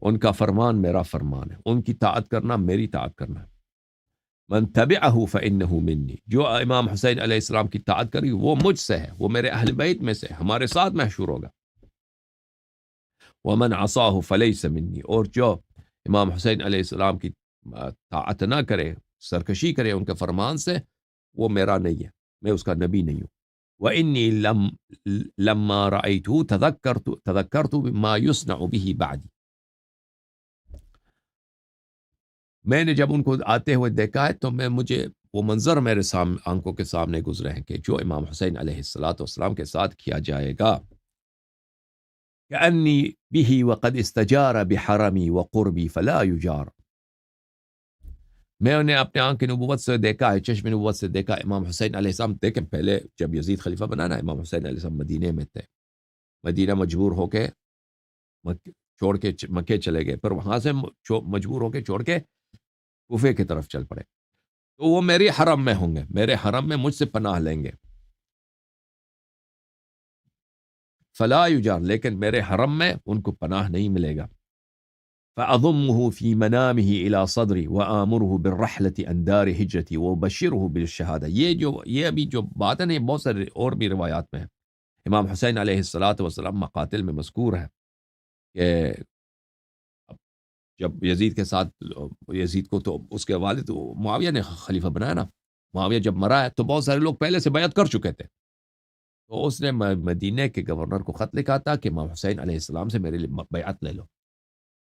ان کا فرمان میرا فرمان ہے، ان کی طاعت کرنا میری طاعت کرنا ہے. من تبعہ فإنہ منی، جو امام حسین علیہ السلام کی طاعت کرے وہ مجھ سے ہے، وہ میرے اہل بیت میں سے ہمارے ساتھ محشور ہوگا. ومن عصاہ فلیس منی، اور جو امام حسین علیہ السلام کی طاعت نہ کرے، سرکشی کرے ان کے فرمان سے، وہ میرا نہیں ہے، میں اس کا نبی نہیں ہوں. وإنی لما رأیتہ تذکرت بما یصنع به بعدی، میں نے جب ان کو آتے ہوئے دیکھا ہے تو مجھے وہ منظر میرے آنکھوں کے سامنے گزرے ہیں کہ جو امام حسین علیہ السلام کے ساتھ کیا جائے گا. کأنی به وقد استجار بحرمی وقربی فلا یجار، میں انہیں اپنے آنکھ کی نبوت سے دیکھا ہے، چشم نبوت سے دیکھا. امام حسین علیہ السلام دیکھیں، پہلے جب یزید خلیفہ بنا نا، امام حسین علیہ السلام مدینے میں تھے. مدینہ مجبور ہو کے چھوڑ کے مکے چلے گئے، پھر وہاں سے مجبور ہو کے چھوڑ کے کوفے کی طرف چل پڑے. تو وہ میری حرم میں ہوں گے، میرے حرم میں مجھ سے پناہ لیں گے. فلا یجار، لیکن میرے حرم میں ان کو پناہ نہیں ملے گا. فأضمه في منامه إلى صدري وآمره بالرحلة عن دار هجرتي وبشره بالشهادة. یہ ابھی جو بات ہے نا، بہت سارے اور بھی روایات میں ہے. امام حسین علیہ السلام مقاتل میں مذکور ہے کہ جب یزید کے ساتھ، یزید کو تو اس کے والد معاویہ نے خلیفہ بنایا نا، معاویہ جب مرا ہے تو بہت سارے لوگ پہلے سے بیعت کر چکے تھے. تو اس نے مدینہ کے گورنر کو خط لکھا تھا کہ امام حسین علیہ السلام سے میرے لیے بیعت لے لو.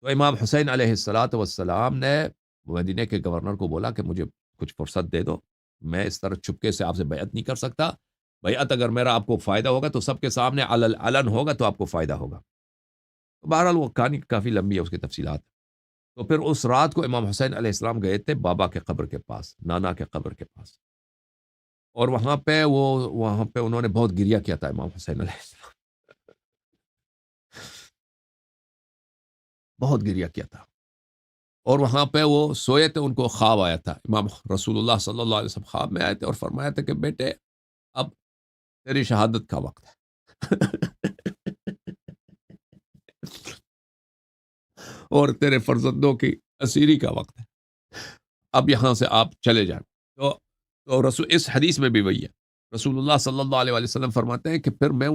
تو امام حسین علیہ السلام نے مدینہ کے گورنر کو بولا کہ مجھے کچھ فرصت دے دو، میں اس طرح چپکے سے آپ سے بیعت نہیں کر سکتا. بیعت اگر میرا آپ کو فائدہ ہوگا تو سب کے سامنے علن ہوگا تو آپ کو فائدہ ہوگا. تو بہرحال وہ کہانی کافی لمبی ہے، اس کی تفصیلات. تو پھر اس رات کو امام حسین علیہ السلام گئے تھے بابا کے قبر کے پاس، نانا کے قبر کے پاس، اور وہاں پہ انہوں نے بہت گریہ کیا تھا امام حسین علیہ السلام، بہت گریہ کیا تھا. اور وہاں پہ وہ سوئے تھے، ان کو خواب آیا تھا. امام رسول اللہ صلی اللہ علیہ وسلم خواب میں آئے تھے اور فرمایا تھا کہ بیٹے اب تیری شہادت کا وقت ہے اور تیرے فرزندوں کی اسیری کا وقت ہے، اب یہاں سے آپ چلے جائیں. تو رسول اس حدیث میں بھی وہی ہے، رسول اللہ صلی اللہ علیہ وسلم فرماتے ہیں کہ پھر میں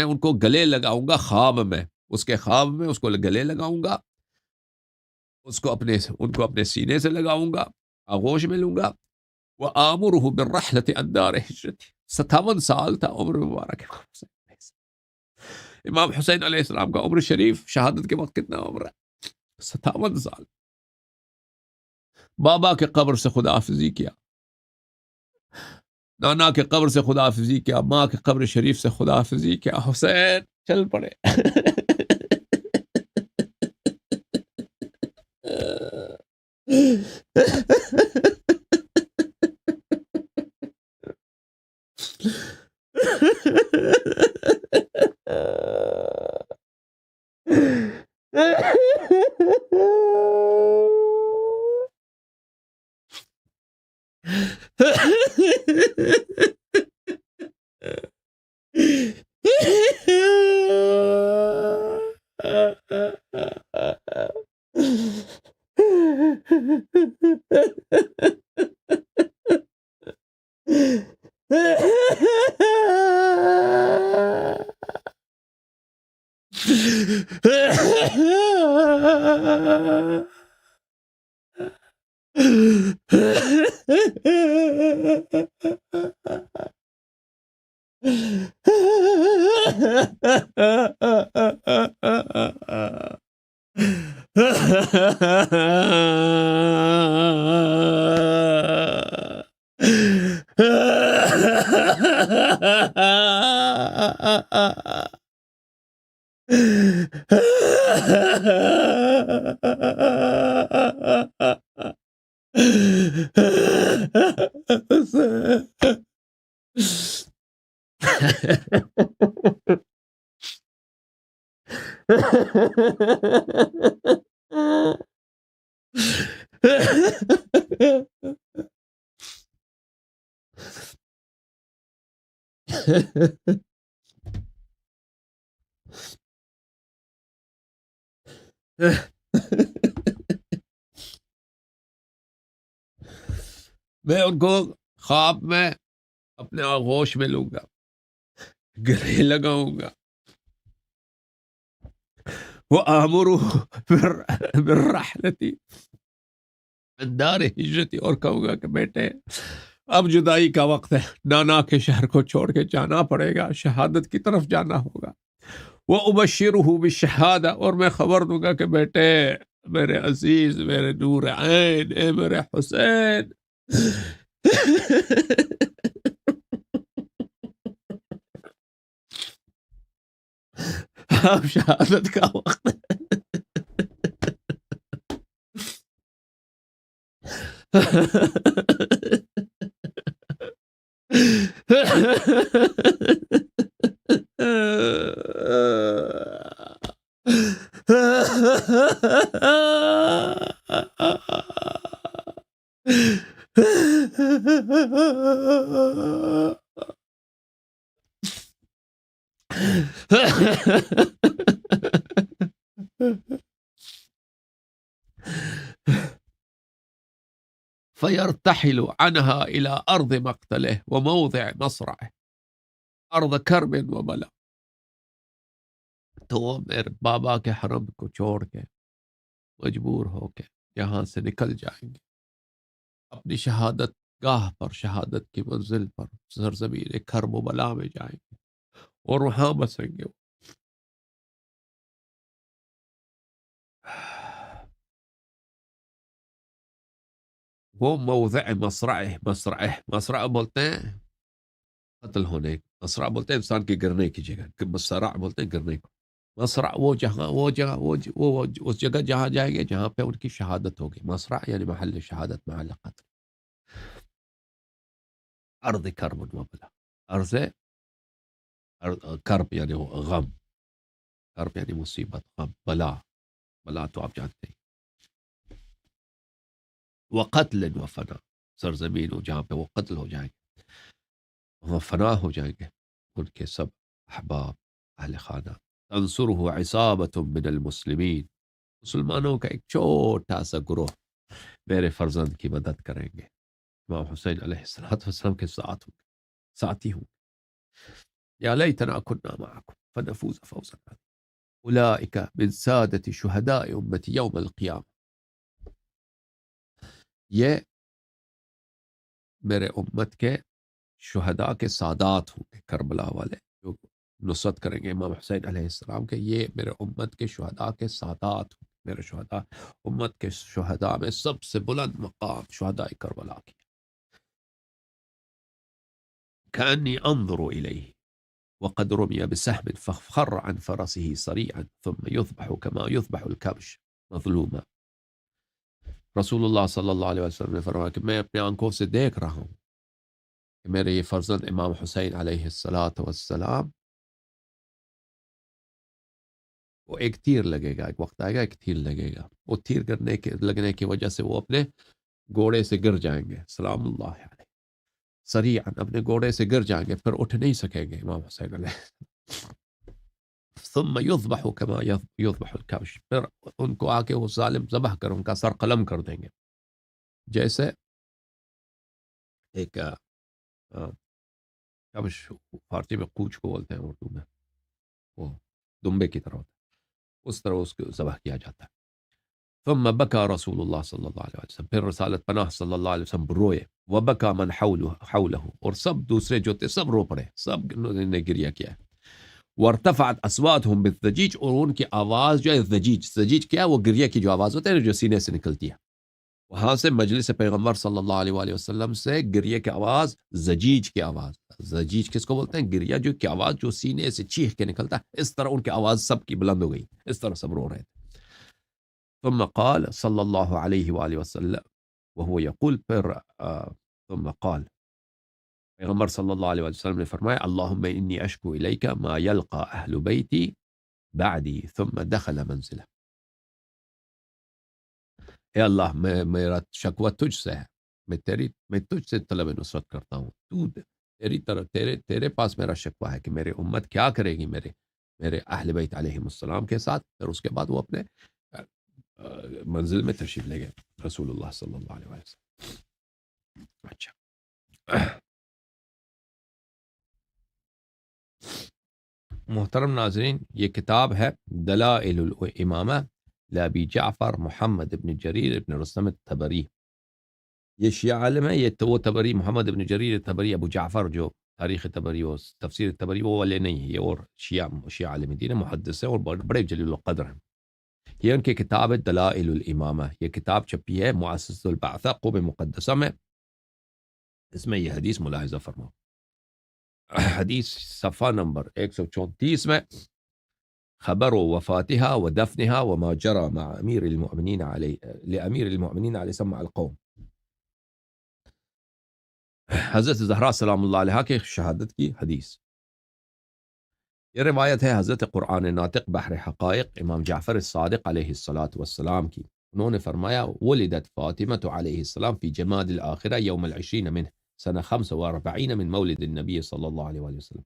ان کو گلے لگاؤں گا خواب میں، اس کے خواب میں اس کو گلے لگاؤں گا، ان کو اپنے سینے سے لگاؤں گا، آغوش میں لوں گا. وآمرہ بالرحلۃ عن دار ہجرتی، 57 سال تھا عمر مبارک. امام حسین علیہ السلام کا عمر شریف شہادت کے وقت کتنا عمر ہے؟ 57 سال. بابا کے قبر سے خدا حافظی کیا، نانا کے قبر سے خدا حافظی کیا، ماں کے قبر شریف سے خدا حافظی کیا. حسین چل پڑے. میں ان کو خواب میں اپنے آغوش میں لوں گا، گلے لگاؤں گا، وہ آمرو بالرحلتی اندار ہجرتی، اور کہوں گا کہ بیٹے اب جدائی کا وقت ہے، نانا کے شہر کو چھوڑ کے جانا پڑے گا، شہادت کی طرف جانا ہوگا. وہ ابشرہ بالشہادہ، اور میں خبر دوں گا کہ بیٹے میرے عزیز، میرے نور عین، اے میرے حسین. اب شہادت کا وقت ہے. فيرتحل عنها إلى أرض مقتله وموضع مصرعه أرض كرب وبلاء. تو وہ میرے بابا کے حرم کو چھوڑ کے مجبور ہو کے یہاں سے نکل جائیں گے، اپنی شہادت گاہ پر، شہادت کی منزل پر، سرزمین کرب و بلا میں جائیں گے اور وہاں بسیں گے. وہ موضع مصرعہ، مصرع بولتے ہیں قتل ہونے، مصرع بولتے ہیں انسان کے گرنے کی جگہ، مصرع بولتے ہیں گرنے کو. مصرع وہ جہاں، وہ اس جگہ جہاں جائیں گے جہاں پہ ان کی شہادت ہوگی. مصرع یعنی محل شہادت، محل قتل. ارض کرب و بلا، ارض کرب یعنی غم، کرب یعنی مصیبت، غم، بلا، بلا تو آپ جانتے ہیں. وقتل و فنا، سرزمین ہو جہاں پہ وہ قتل ہو جائیں گے، وہاں فنا ہو جائیں گے ان کے سب احباب، اہل خانہ. تنصرہ عصابۃ من المسلمین، مسلمانوں کا ایک چھوٹا سا گروہ میرے فرزند کی مدد کریں گے. امام حسین علیہ السلام کے ساتھ ہوں گے، ساتھی ہوں گے. یا لیتنا کنا معکم فنفوز فوزا عظیما اولئک من سادة شہداء امتی یوم القیامہ. یہ میرے امت کے شہداء کے سادات ہوں گے، کربلا والے جو نصرت کریں گے امام حسین علیہ السلام کہ یہ میرے امت کے شہداء کے سادات، میرے شہداء، امت کے شہداء میں سب سے بلند مقام شہداء کربلا کی. كأني انظر الیہ وقد رمي بسهم فخر عن فرسه صريعا ثم يذبح كما يذبح الكبش مظلوما. رسول اللہ صلی اللہ علیہ وسلم نے فرمایا کہ میں اپنے آنکھوں سے دیکھ رہا ہوں کہ میرے یہ فرزند امام حسین علیہ السلام وہ ایک تیر لگے گا، ایک وقت آئے گا ایک تیر لگے گا، وہ تیر لگنے کی وجہ سے وہ اپنے گھوڑے سے گر جائیں گے سلام اللہ علیہ، سریعا اپنے گھوڑے سے گر جائیں گے، پھر اٹھ نہیں سکیں گے امام حسین علیہ. ثم يذبح كما يذبح الكبش، پھر ان کو آ کے وہ ظالم ذبح کر ان کا سر قلم کر دیں گے، جیسے ایک کبش فارسی میں کوچ کو بولتے ہیں، اردو میں وہ دمبے کی طرح ہوتا ہے، اس طرح اس کو ذبح کیا جاتا ہے. ثم بكى رسول اللہ صلی اللہ علیہ وسلم، پھر رسالت پناہ صلی اللہ علیہ وسلم روئے، وبكى من حوله اور سب دوسرے جو تھے سب رو پڑے، سب نے گریہ کیا. وارتفعت اصواتهم بالضجیج، اور ان کی آواز جو ہے زجیج کیا ہے؟ وہ گریہ کی جو آواز ہوتی ہے جو سینے سے نکلتی ہے، وہاں سے مجلس پیغمبر صلی اللہ علیہ وآلہ وسلم سے گریہ کی آواز، زجیج کی آواز. زجیج کس کو بولتے ہیں؟ گریہ جو کی آواز جو سینے سے چیخ کے نکلتا ہے، اس طرح ان کی آواز سب کی بلند ہو گئی، اس طرح سب رو رہے تھے. ثم قال صلی اللہ علیہ وآلہ وسلم وهو يقول، پھر ثم قال پیغمبر صلی اللہ علیہ وسلم نے فرمایا اللہم انی اشکو الیک ما یلقى اہل بیتی بعدی ثم دخل منزلہ. اے اللہ میرا شکوہ تجھ سے ہے، میں تجھ سے طلب نصرت کرتا ہوں، تو تیری طرف تیرے پاس میرا شکوہ ہے کہ میرے امت کیا کرے گی میرے اہل بیت علیہم السلام کے ساتھ. پھر اس کے بعد وہ اپنے منزل میں تشریف لے گئے رسول اللہ صلی اللہ علیہ وسلم. اچھا محترم ناظرین، یہ کتاب ہے دلائل الامامہ لابی جعفر محمد ابن جریر ابن رستم الطبری. یہ شیعہ عالم ہے، یہ تو وہ طبری محمد ابن جریر طبری ابو جعفر جو تاریخ طبری و تفسیر طبری وہ والے نہیں ہیں، یہ اور شیعہ عالم دین محدث ہیں اور بڑے جلیل القدر ہیں. یہ ان کی کتاب ہے دلائل الامامہ، یہ کتاب چھپی ہے مؤسسۃ البعثہ قم مقدسہ میں. اس میں یہ حدیث ملاحظہ فرماؤ، حدیث صفحہ نمبر 134 میں خبر وفاتها ودفنها وما جرى مع امیر المؤمنین لامیر المؤمنین علیہ سمع القوم. حضرت زہرا سلام اللہ علیہ کے شہادت کی حدیث. یہ روایت ہے حضرت قرآن ناطق بحر حقائق امام جعفر الصادق علیہ السلام کی. انہوں نے فرمایا ولدت فاطمة علیہ السلام فی جماد الآخرہ یوم العشرین منہ سنہ 45 من مولد النبی صلی اللہ علیہ وآلہ وسلم.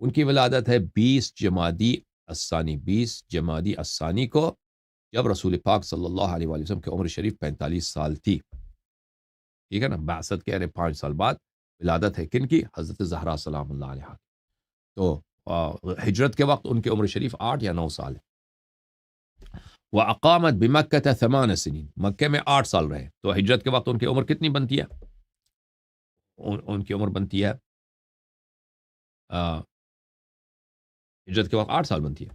ان کی ولادت ہے 20 جمادی الثانی کو، جب رسول پاک صلی اللہ علیہ وآلہ وسلم کی عمر شریف 45 سال تھی. ٹھیک ہے نا، بعثت کے یعنی 5 سال بعد ولادت ہے کن کی؟ حضرت زہرا سلام اللہ علیہ. تو ہجرت کے وقت ان کی عمر شریف 8 یا 9 سال ہے. وَأَقَامَتْ بِمَكَّةَ 8 سنین، مکہ میں 8 سال رہے. تو ہجرت کے وقت ان کی عمر کتنی بنتی ہے؟ ان کی عمر بنتی ہے ہجرت کے وقت 8 سال بنتی ہے.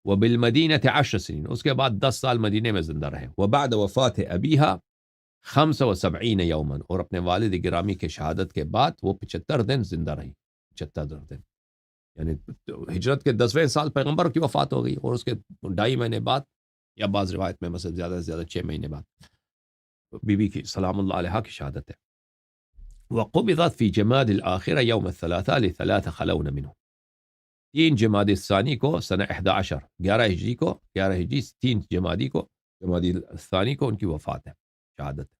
وَبِالْمَدِينَةِ 10 سنین، اس کے بعد 10 سال مدینے میں زندہ رہے. وَبَعْدَ وَفَاتِ أَبِيهَا 75 یوماً، اور اپنے والد گرامی کے شہادت کے بعد وہ 75 دن زندہ رہی. 75 دن یعنی ہجرت کے 10ویں سال پیغمبر کی وفات ہو گئی، اور اس کے 2.5 مہینے بعد یا بعض روایت میں مثلا زیادہ سے زیادہ 6 مہینے بعد بی بی کی سلام اللہ علیہ کی شہادت ہے. وقبضت فی جماد الآخرہ یوم الثلاثاء ل3 خلون منہ، 3 جمادی الثانی کو سنہ 11 ہجری کو، 11 ہجری 3 جمادی الثانی کو ان کی وفات ہے، شہادت ہے.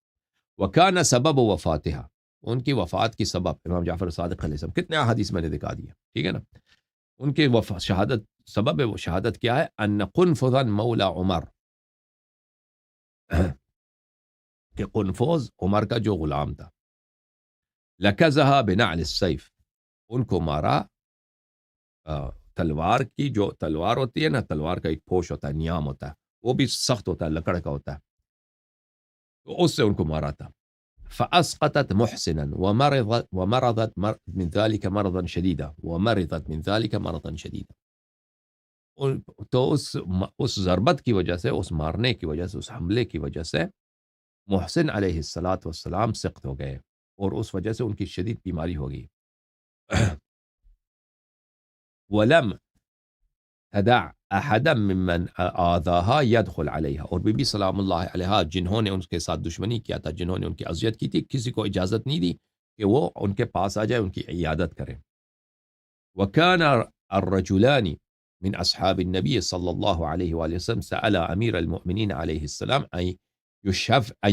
وکان سبب وفاتها، ان کی وفات کی سبب امام جعفر صادق علیہ السلام، کتنے احادیث میں نے دکھا دیا، ٹھیک ہے نا. ان کی شہادت، سبب وہ شہادت کیا ہے؟ ان قنفذا مولا عمر، کہ قنفوز عمر کا جو غلام تھا، لکزہا بنعل السیف، ان کو مارا تلوار کی، جو تلوار ہوتی ہے نا، تلوار کا ایک پوش ہوتا ہے، نیام ہوتا ہے، وہ بھی سخت ہوتا ہے، لکڑ کا ہوتا ہے، تو اس سے ان کو مارا تھا. فأسقطت محسنا ومرضت من ذلك مرضا شديدا ومرضت من ذلك مرضا شديدا. تو اس ضربت کی وجہ سے، اس مارنے کی وجہ سے، اس حملے کی وجہ سے محسن علیہ الصلاۃ والسلام سخت ہو گئے اور اس وجہ سے ان کی شدید بیماری ہو گئی. ولم تدع احدا ممن آذاها يدخل عليها، اور بی بی سلام اللہ علیہ جنہوں نے ان کے ساتھ دشمنی کیا تھا، جنہوں نے ان کی اذیت کی تھی، کسی کو اجازت نہیں دی کہ وہ ان کے پاس آ جائے، ان کی عیادت کرے. وكان الرجلان من أصحاب النبي صلى الله عليه وآله وسلم سأل أمير المؤمنين عليه السلام أن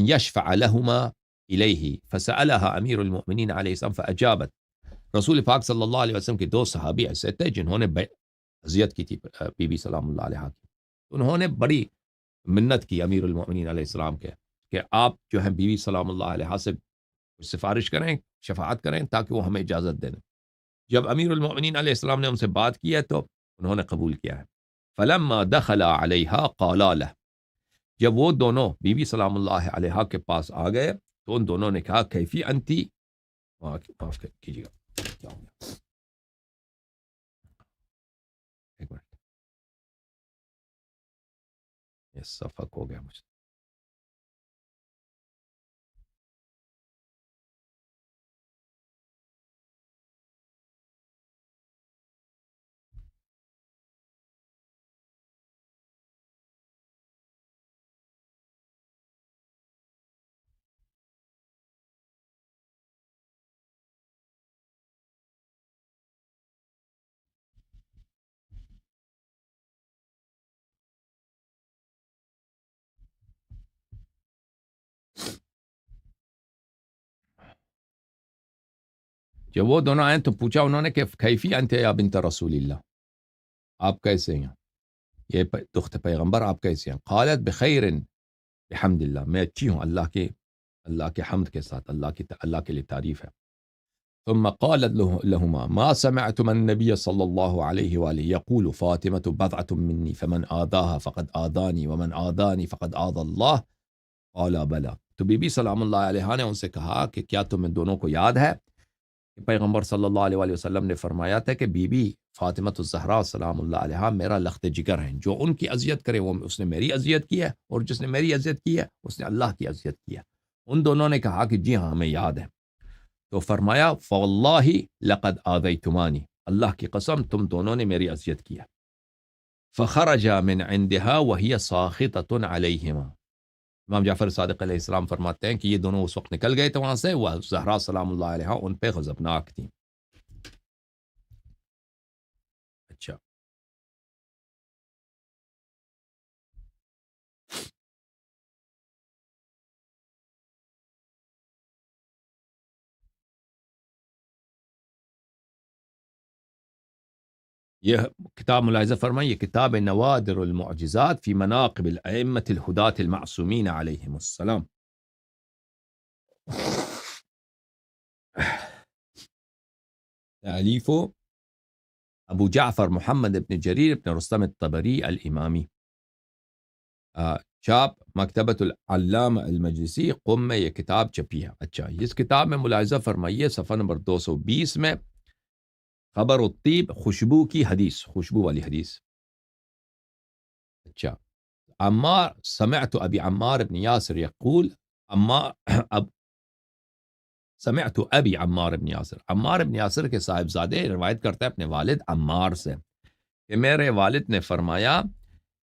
يشفع لهما إليه، فسألها أمير المؤمنين عليه السلام فأجابت. رسول پاک صلی اللہ علیہ وسلم کے دو صحابی ایسے تھے جنہوں نے اذیت کی تھی بی بی سلام اللہ علیہ کی. انہوں نے بڑی منت کی امیر المؤمنین علیہ السلام کے کہ آپ جو ہیں بی بی سلام اللہ علیہ سے سفارش کریں، شفاعت کریں تاکہ وہ ہمیں اجازت دیں. جب امیر المؤمنین علیہ السلام نے ان سے بات کی ہے تو انہوں نے قبول کیا ہے. فلما دخل علیہا قالا لہ، جب وہ دونوں بی بی سلام اللہ علیہ کے پاس آ گئے تو ان دونوں نے کہا کیفی انتی، معاف کیجیے گا کیا ہو گیا، ایک منٹ، یہ صفق ہو گیا مجھ سے. جب وہ دونوں آئے تو پوچھا انہوں نے کہ کیفی انت یا بنت رسول اللہ، آپ کیسے ہیں، یہ دخت پیغمبر آپ کیسے ہیں. قالت بخیر بحمد اللہ، میں اچھی ہوں اللہ کے حمد کے ساتھ، اللہ کے لیے تعریف ہے. ثم قالت لهما ما سمعتم النبي صلى الله عليه وآله يقول فاطمة بضعة مني فمن آذاها فقد آذاني ومن آذاني فقد آذى الله قال بلى. تو بی بی سلام اللہ علیہ نے ان سے کہا کہ کیا تمہیں دونوں کو یاد ہے کہ پیغمبر صلی اللہ علیہ وآلہ وسلم نے فرمایا تھا کہ بی بی فاطمۃ الزہرا سلام اللہ علیہ میرا لخت جگر ہیں، جو ان کی اذیت کرے وہ اس نے میری اذیت کی ہے، اور جس نے میری اذیت کی ہے اس نے اللہ کی اذیت کی ہے. ان دونوں نے کہا کہ جی ہاں ہمیں یاد ہے. تو فرمایا فواللہ لقد آذیتمانی، اللہ کی قسم تم دونوں نے میری اذیت کی ہے. فخرج من عندها وهي ساخطة علیہما. امام جعفر صادق علیہ السلام فرماتے ہیں کہ یہ دونوں اس وقت نکل گئے تھے وہاں سے، وہ زہرا سلام اللہ علیہ ان پہ غضبناک تھیں. اچھا، یہ کتاب ملاحظہ فرمائیں، یہ کتاب نوادر المعجزات فی مناقب الائمۃ الہداۃ المعصومین علیہم السلام. تألیف ابو جعفر محمد ابن جریر ابن رستم الطبری الامامی، چاپ مکتبۃ العلامہ المجلسی قم میں یہ کتاب چھپی ہے. اچھا، اس کتاب میں ملاحظہ فرمائیے صفحہ نمبر 220 میں خبر الطیب، خوشبو کی حدیث، خوشبو والی حدیث. اچھا، عمار سمعت ابی عمار ابن یاسر یقول سمعت ابی عمار ابن یاسر، عمار ابن یاسر کے صاحبزادے روایت کرتا ہے اپنے والد عمار سے کہ میرے والد نے فرمایا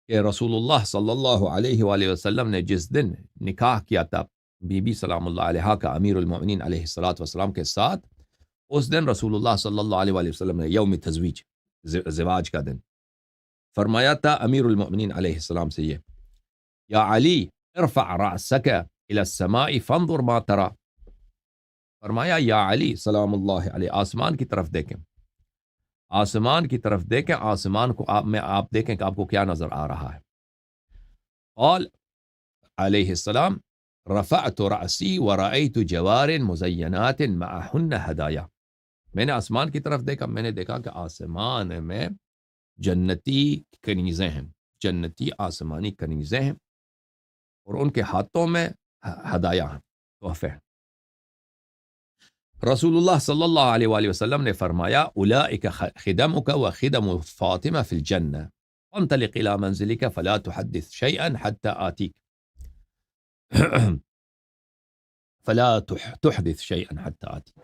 کہ رسول اللہ صلی اللہ علیہ وآلہ وسلم نے جس دن نکاح کیا تھا بی بی سلام اللہ علیہ کا امیر المؤمنین علیہ الصلاۃ والسلام کے ساتھ، اس دن رسول اللہ صلی اللہ علیہ وآلہ وسلم نے یوم تزویج، زواج کا دن، فرمایا تھا امیر المؤمنین علیہ السلام سے یہ، یا علی ارفع رأسک الى السماء فانظر ما ترى، فرمایا یا علی سلام اللہ علیہ آسمان کی طرف دیکھیں، آسمان کی طرف دیکھیں، آسمان کو آپ دیکھیں کہ آپ کو کیا نظر آ رہا ہے. قال علیہ السلام رفعت رأسی ورأیت جوار مزینات معہن ہدایا، میں نے آسمان کی طرف دیکھا، میں نے دیکھا کہ آسمان میں جنتی کنیزیں ہیں، جنتی آسمانی کنیزیں ہیں، اور ان کے ہاتھوں میں ہدایا ہیں، تحفے ہیں. رسول اللہ صلی اللہ علیہ وآلہ وسلم نے فرمایا اولئک خدمک وخدم فاطمہ فی الجنہ انطلق الى منزلک فلا تحدث شیئا حتى آتیک فلا تحدث شیئا حتى آتیک۔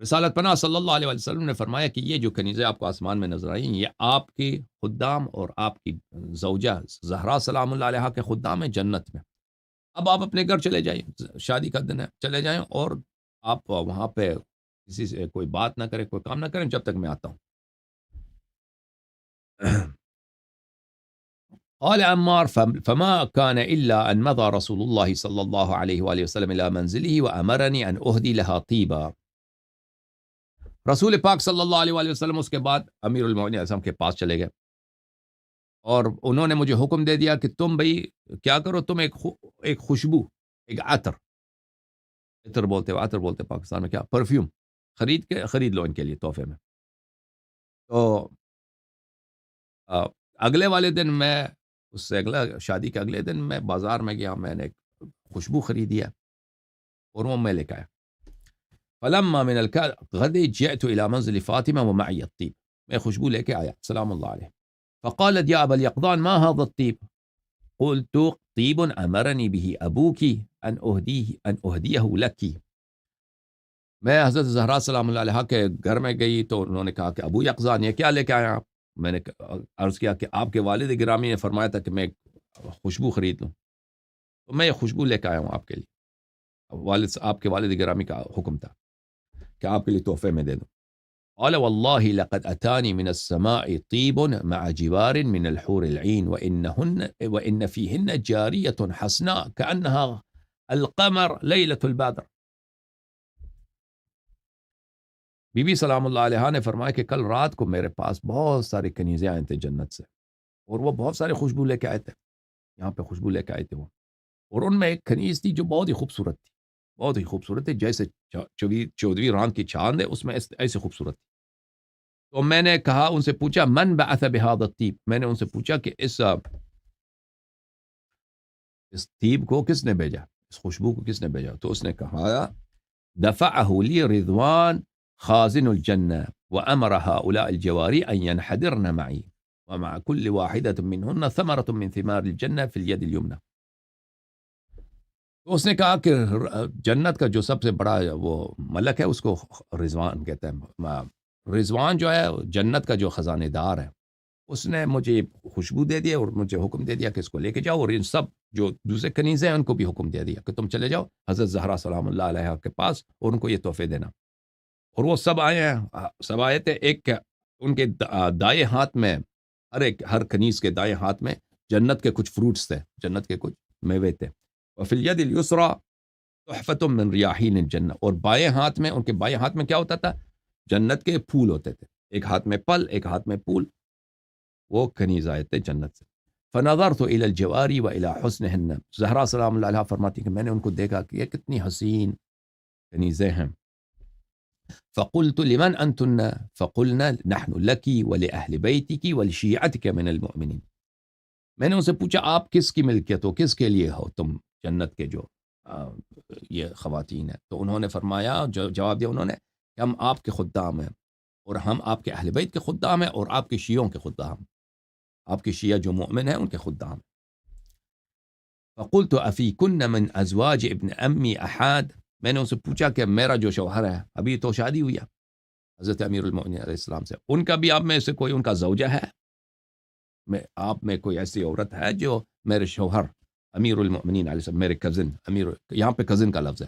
رسالت پناہ صلی اللہ علیہ وآلہ وسلم نے فرمایا کہ یہ جو کنیزیں آپ کو آسمان میں نظر آئیں یہ آپ کے خدام اور آپ کی زوجہ زہرا سلام اللہ علیہا کے خدام ہیں جنت میں۔ اب آپ اپنے گھر چلے جائیں، شادی کا دن ہے، چلے جائیں اور آپ وہاں پہ کسی سے کوئی بات نہ کریں، کوئی کام نہ کریں جب تک میں آتا ہوں۔ قال عمار فما كان إلا أن مضى رسول الله صلى الله عليه وآله وسلم إلى منزله وأمرني أن أهدي لها طيبا۔ رسول پاک صلی اللہ علیہ وآلہ وسلم اس کے بعد امیر المؤمنین علیہ السلام کے پاس چلے گئے اور انہوں نے مجھے حکم دے دیا کہ تم بھئی کیا کرو، تم ایک خوشبو، ایک عطر بولتے پاکستان میں کیا، پرفیوم خرید لو ان کے لیے تحفے میں۔ تو اگلے والے دن میں اس سے شادی کے اگلے دن میں بازار میں گیا، میں نے ایک خوشبو خریدی ہے اور وہ میں لے کے آیا۔ فلما من الغد جئت الى منزل فاطمه ومعي الطيب، میں خوشبو لے کے آیا سلام اللہ علیہ۔ فقالت يا ابا اليقظان ما هذا الطيب؟ قلت طيب امرني به ابوك ان اهديه لك۔ میں حضرت زہرا سلام اللہ علیہ کے گھر میں گئی تو انہوں نے کہا کہ ابو یقظان یہ کیا لے کے آیا آپ؟ میں نے عرض کیا کہ آپ کے والد گرامی نے فرمایا تھا کہ میں خوشبو خرید لوں، تو میں یہ خوشبو لے کے آیا ہوں آپ کے لیے، آپ کے والد گرامی کا حکم تھا کہ آپ کے لیے تحفے میں دے دوں۔ قال والله لقد اتاني من السماء طيب مع جوار من الحور العين وان فيهن جارية حسناء كأنها القمر ليلة البدر۔ بی بی سلام اللہ علیہ نے فرمایا کہ کل رات کو میرے پاس بہت ساری کنیزیں آئے تھے جنت سے، اور وہ بہت سارے خوشبو لے کے آئے تھے، یہاں پہ خوشبو لے کے آئے تھے وہ، اور ان میں ایک کنیز تھی جو بہت ہی خوبصورت تھی، بہت ہی خوبصورت تھی، جیسے 14ویں رات کی چاند ہے اس میں ایسے خوبصورت تھی۔ تو میں نے کہا، ان سے پوچھا من بعث بهذا الطيب، میں نے ان سے پوچھا کہ اس طیب کو کس نے بھیجا، اس خوشبو کو کس نے بھیجا؟ تو اس نے کہا دفعه لي رضوان خازن الجنة وأمر هؤلاء الجواري أن ينحدرن معي ومع كل واحدة منهن ثمرة من ثمار الجنة في اليد اليمنى۔ تو اس نے کہا کہ جنت کا جو سب سے بڑا وہ ملک ہے اس کو رضوان کہتے ہیں، رضوان جو ہے جنت کا جو خزانے دار ہے، اس نے مجھے خوشبو دے دیا اور مجھے حکم دے دیا کہ اس کو لے کے جاؤ، اور ان سب جو دوسرے کنیزیں ہیں ان کو بھی حکم دے دیا کہ تم چلے جاؤ حضرت زہرا سلام اللہ علیہ کے پاس اور ان کو یہ تحفے دینا۔ اور وہ سب آئے ہیں، سب آئے تھے، ایک ان کے دائیں ہاتھ میں، ہر کنیز کے دائیں ہاتھ میں جنت کے کچھ فروٹس تھے، جنت کے کچھ میوے تھے۔ وفی الید الیسری تحفۃ من ریاحین الجنہ، اور بائیں ہاتھ میں، ان کے بائیں ہاتھ میں کیا ہوتا تھا؟ جنت کے پھول ہوتے تھے، ایک ہاتھ میں پل، ایک ہاتھ میں پھول، وہ کنیز آئے تھے جنت سے۔ فنظرت الی الجواری و الی حسنہن، زہرا سلام اللہ علیہ فرماتی کہ میں نے ان کو دیکھا کہ یہ کتنی حسین کنیزیں ہیں۔ فقلت لمن انتن؟ فقلنا نحن لك ولأهل بيتك ولشيعتك من المؤمنين۔ میں نے ان سے پوچھا آپ کس کی ملکیت ہو، کس کے لیے ہو تم جنت کے جو یہ خواتین ہیں؟ تو انہوں نے فرمایا، جواب دیا انہوں نے کہ ہم آپ کے خدام ہیں، اور ہم آپ کے اہل بیت کے خدام ہیں، اور آپ کے شیعوں کے خدام، آپ کے شیعہ جو مؤمن ہیں ان کے خدام۔ فقلت افیکن من ازواج ابن امی احد، میں نے ان سے پوچھا کہ میرا جو شوہر ہے ابھی تو شادی ہوئی ہے حضرت امیر المؤمنین علیہ السلام سے، ان کا بھی آپ میں سے کوئی ان کا زوجہ ہے؟ آپ میں کوئی ایسی عورت ہے جو میرے شوہر امیر المؤمنین علیہ السلام، میرے کزن امیر، یہاں پہ کزن کا لفظ ہے،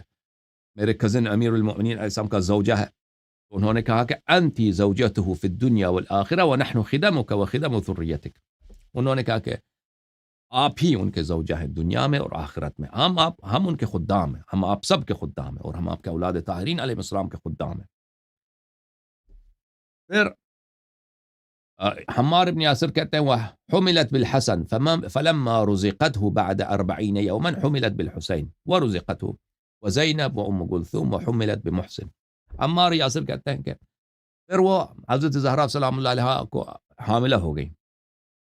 میرے کزن امیر المؤمنین علیہ السلام کا زوجہ ہے؟ تو انہوں نے کہا کہ انتی زوجته فی الدنیا والآخرہ ونحن خدمک وخدم ذریتک۔ انہوں نے کہا کہ آپ ہی ان کے زوجہ ہیں دنیا میں اور آخرت میں، ہم ان کے خدام ہیں، ہم آپ سب کے خدام ہیں، اور ہم آپ کے اولاد طاہرین علیہ السلام کے خدام ہیں۔ پھر حمار ابن یاسر کہتے ہیں وحملت بالحسن فلما رزقته بعد 40 يوما حملت بالحسین ورزقته وزینب وام کلثوم وحملت بمحسن۔ حمار یاسر کہتے ہیں کہ پھر وہ حضرت زہرا سلام اللہ علیہ کو حاملہ ہو گئی،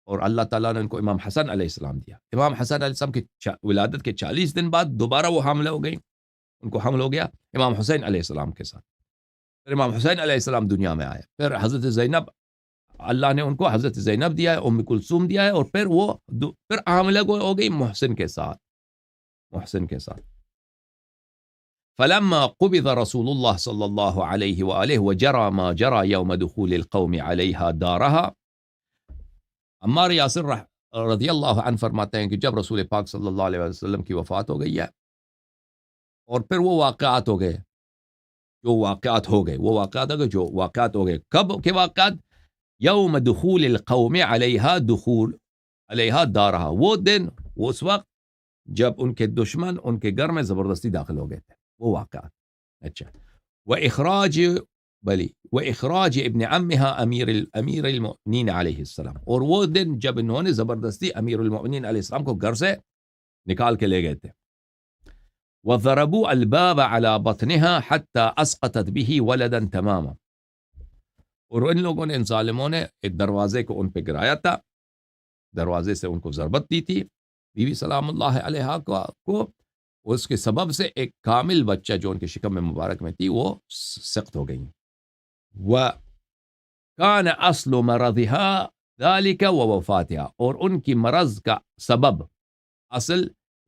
اور اللہ تعالیٰ نے ان کو امام حسن علیہ السلام دیا۔ امام حسن علیہ السلام کی ولادت کے 40 دن بعد دوبارہ وہ حاملہ ہو گئی، ان کو حمل ہو گیا امام حسین علیہ السلام کے ساتھ. پھر امام حسین علیہ السلام دنیا میں آئے. پھر حضرت زینب اللہ نے ان کو حضرت زینب دیا ہے, ام کلثوم دیا ہے, اور پھر وہ پھر حاملہ ہو گئی محسن کے ساتھ. فلما قبض رسول الله صلی اللہ علیہ وآلہ وجرى ما جرى يوم دخول القوم عليها دارها. عمار یاسر رضی اللہ عنہ فرماتے ہیں کہ جب رسول پاک صلی اللہ علیہ وسلم کی وفات ہو گئی ہے اور پھر وہ واقعات ہو گئے جو واقعات ہو گئے کب کے واقعات؟ یوم دخول القوم علیہا دارہا, وہ دن اس وقت جب ان کے دشمن ان کے گھر میں زبردستی داخل ہو گئے تھے, وہ واقعات. اچھا, وإخراج ابن عمها امیر المؤمنین علیہ السلام, اور وہ دن جب انہوں نے زبردستی امیر المؤمنین علیہ السلام کو گھر سے نکال کے لے گئے تھے. وضربوا الباب على بطنها حتى اسقطت به ولدا تماما, اور ان لوگوں نے, ان ظالموں نے ایک دروازے کو ان پہ گرایا تھا, دروازے سے ان کو ضربت دی تھی بی بی سلام اللہ علیہا کو, اس کے سبب سے ایک کامل بچہ جو ان کے شکم میں مبارک میں تھی وہ سقط ہو گئی. وَكَانَ أَصْلُ مَرَضِهَا ذَلِكَ وَوَفَاتِهَا, اور ان کی مرض کا سبب, اصل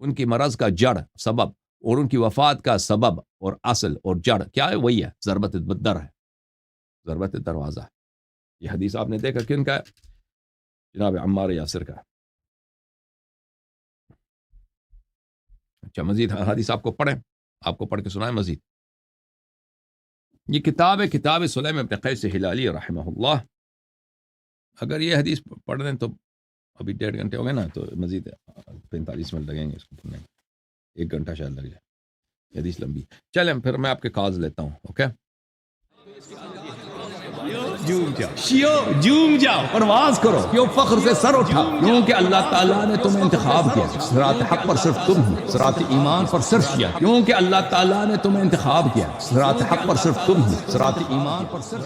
ان کی مرض کا جڑ سبب, اور ان کی وفات کا سبب اور اصل اور جڑ کیا ہے؟ وہی ہے ضربت در ہے, ضربت دروازہ. یہ حدیث آپ نے دیکھا کن کا ہے؟ جناب عمار یاسر کا. اچھا, مزید حدیث آپ کو پڑھ کے سنائیں مزید. یہ کتاب ہے, کتاب سلیم ابن قیس ہلالی رحمہ اللہ. اگر یہ حدیث پڑھ دیں تو ابھی 1.5 گھنٹے ہو گئے نا, تو مزید 45 منٹ لگیں گے اس کو پڑھنے میں, 1 گھنٹہ شاید لگ جائے, حدیث لمبی. چلیں پھر میں آپ کے کالز لیتا ہوں. اوکے, جھوم جاؤ, پرواز کرو, کیوں فخر سے سر اٹھا, کیونکہ اللہ تعالیٰ نے تمہیں انتخاب کیا. صراط حق پر صرف تم ہو, صراط ایمان پر صرف کیا, کیونکہ اللہ تعالیٰ نے تمہیں انتخاب کیا. صراط حق پر صرف تم ہو, صراط ایمان پر صرف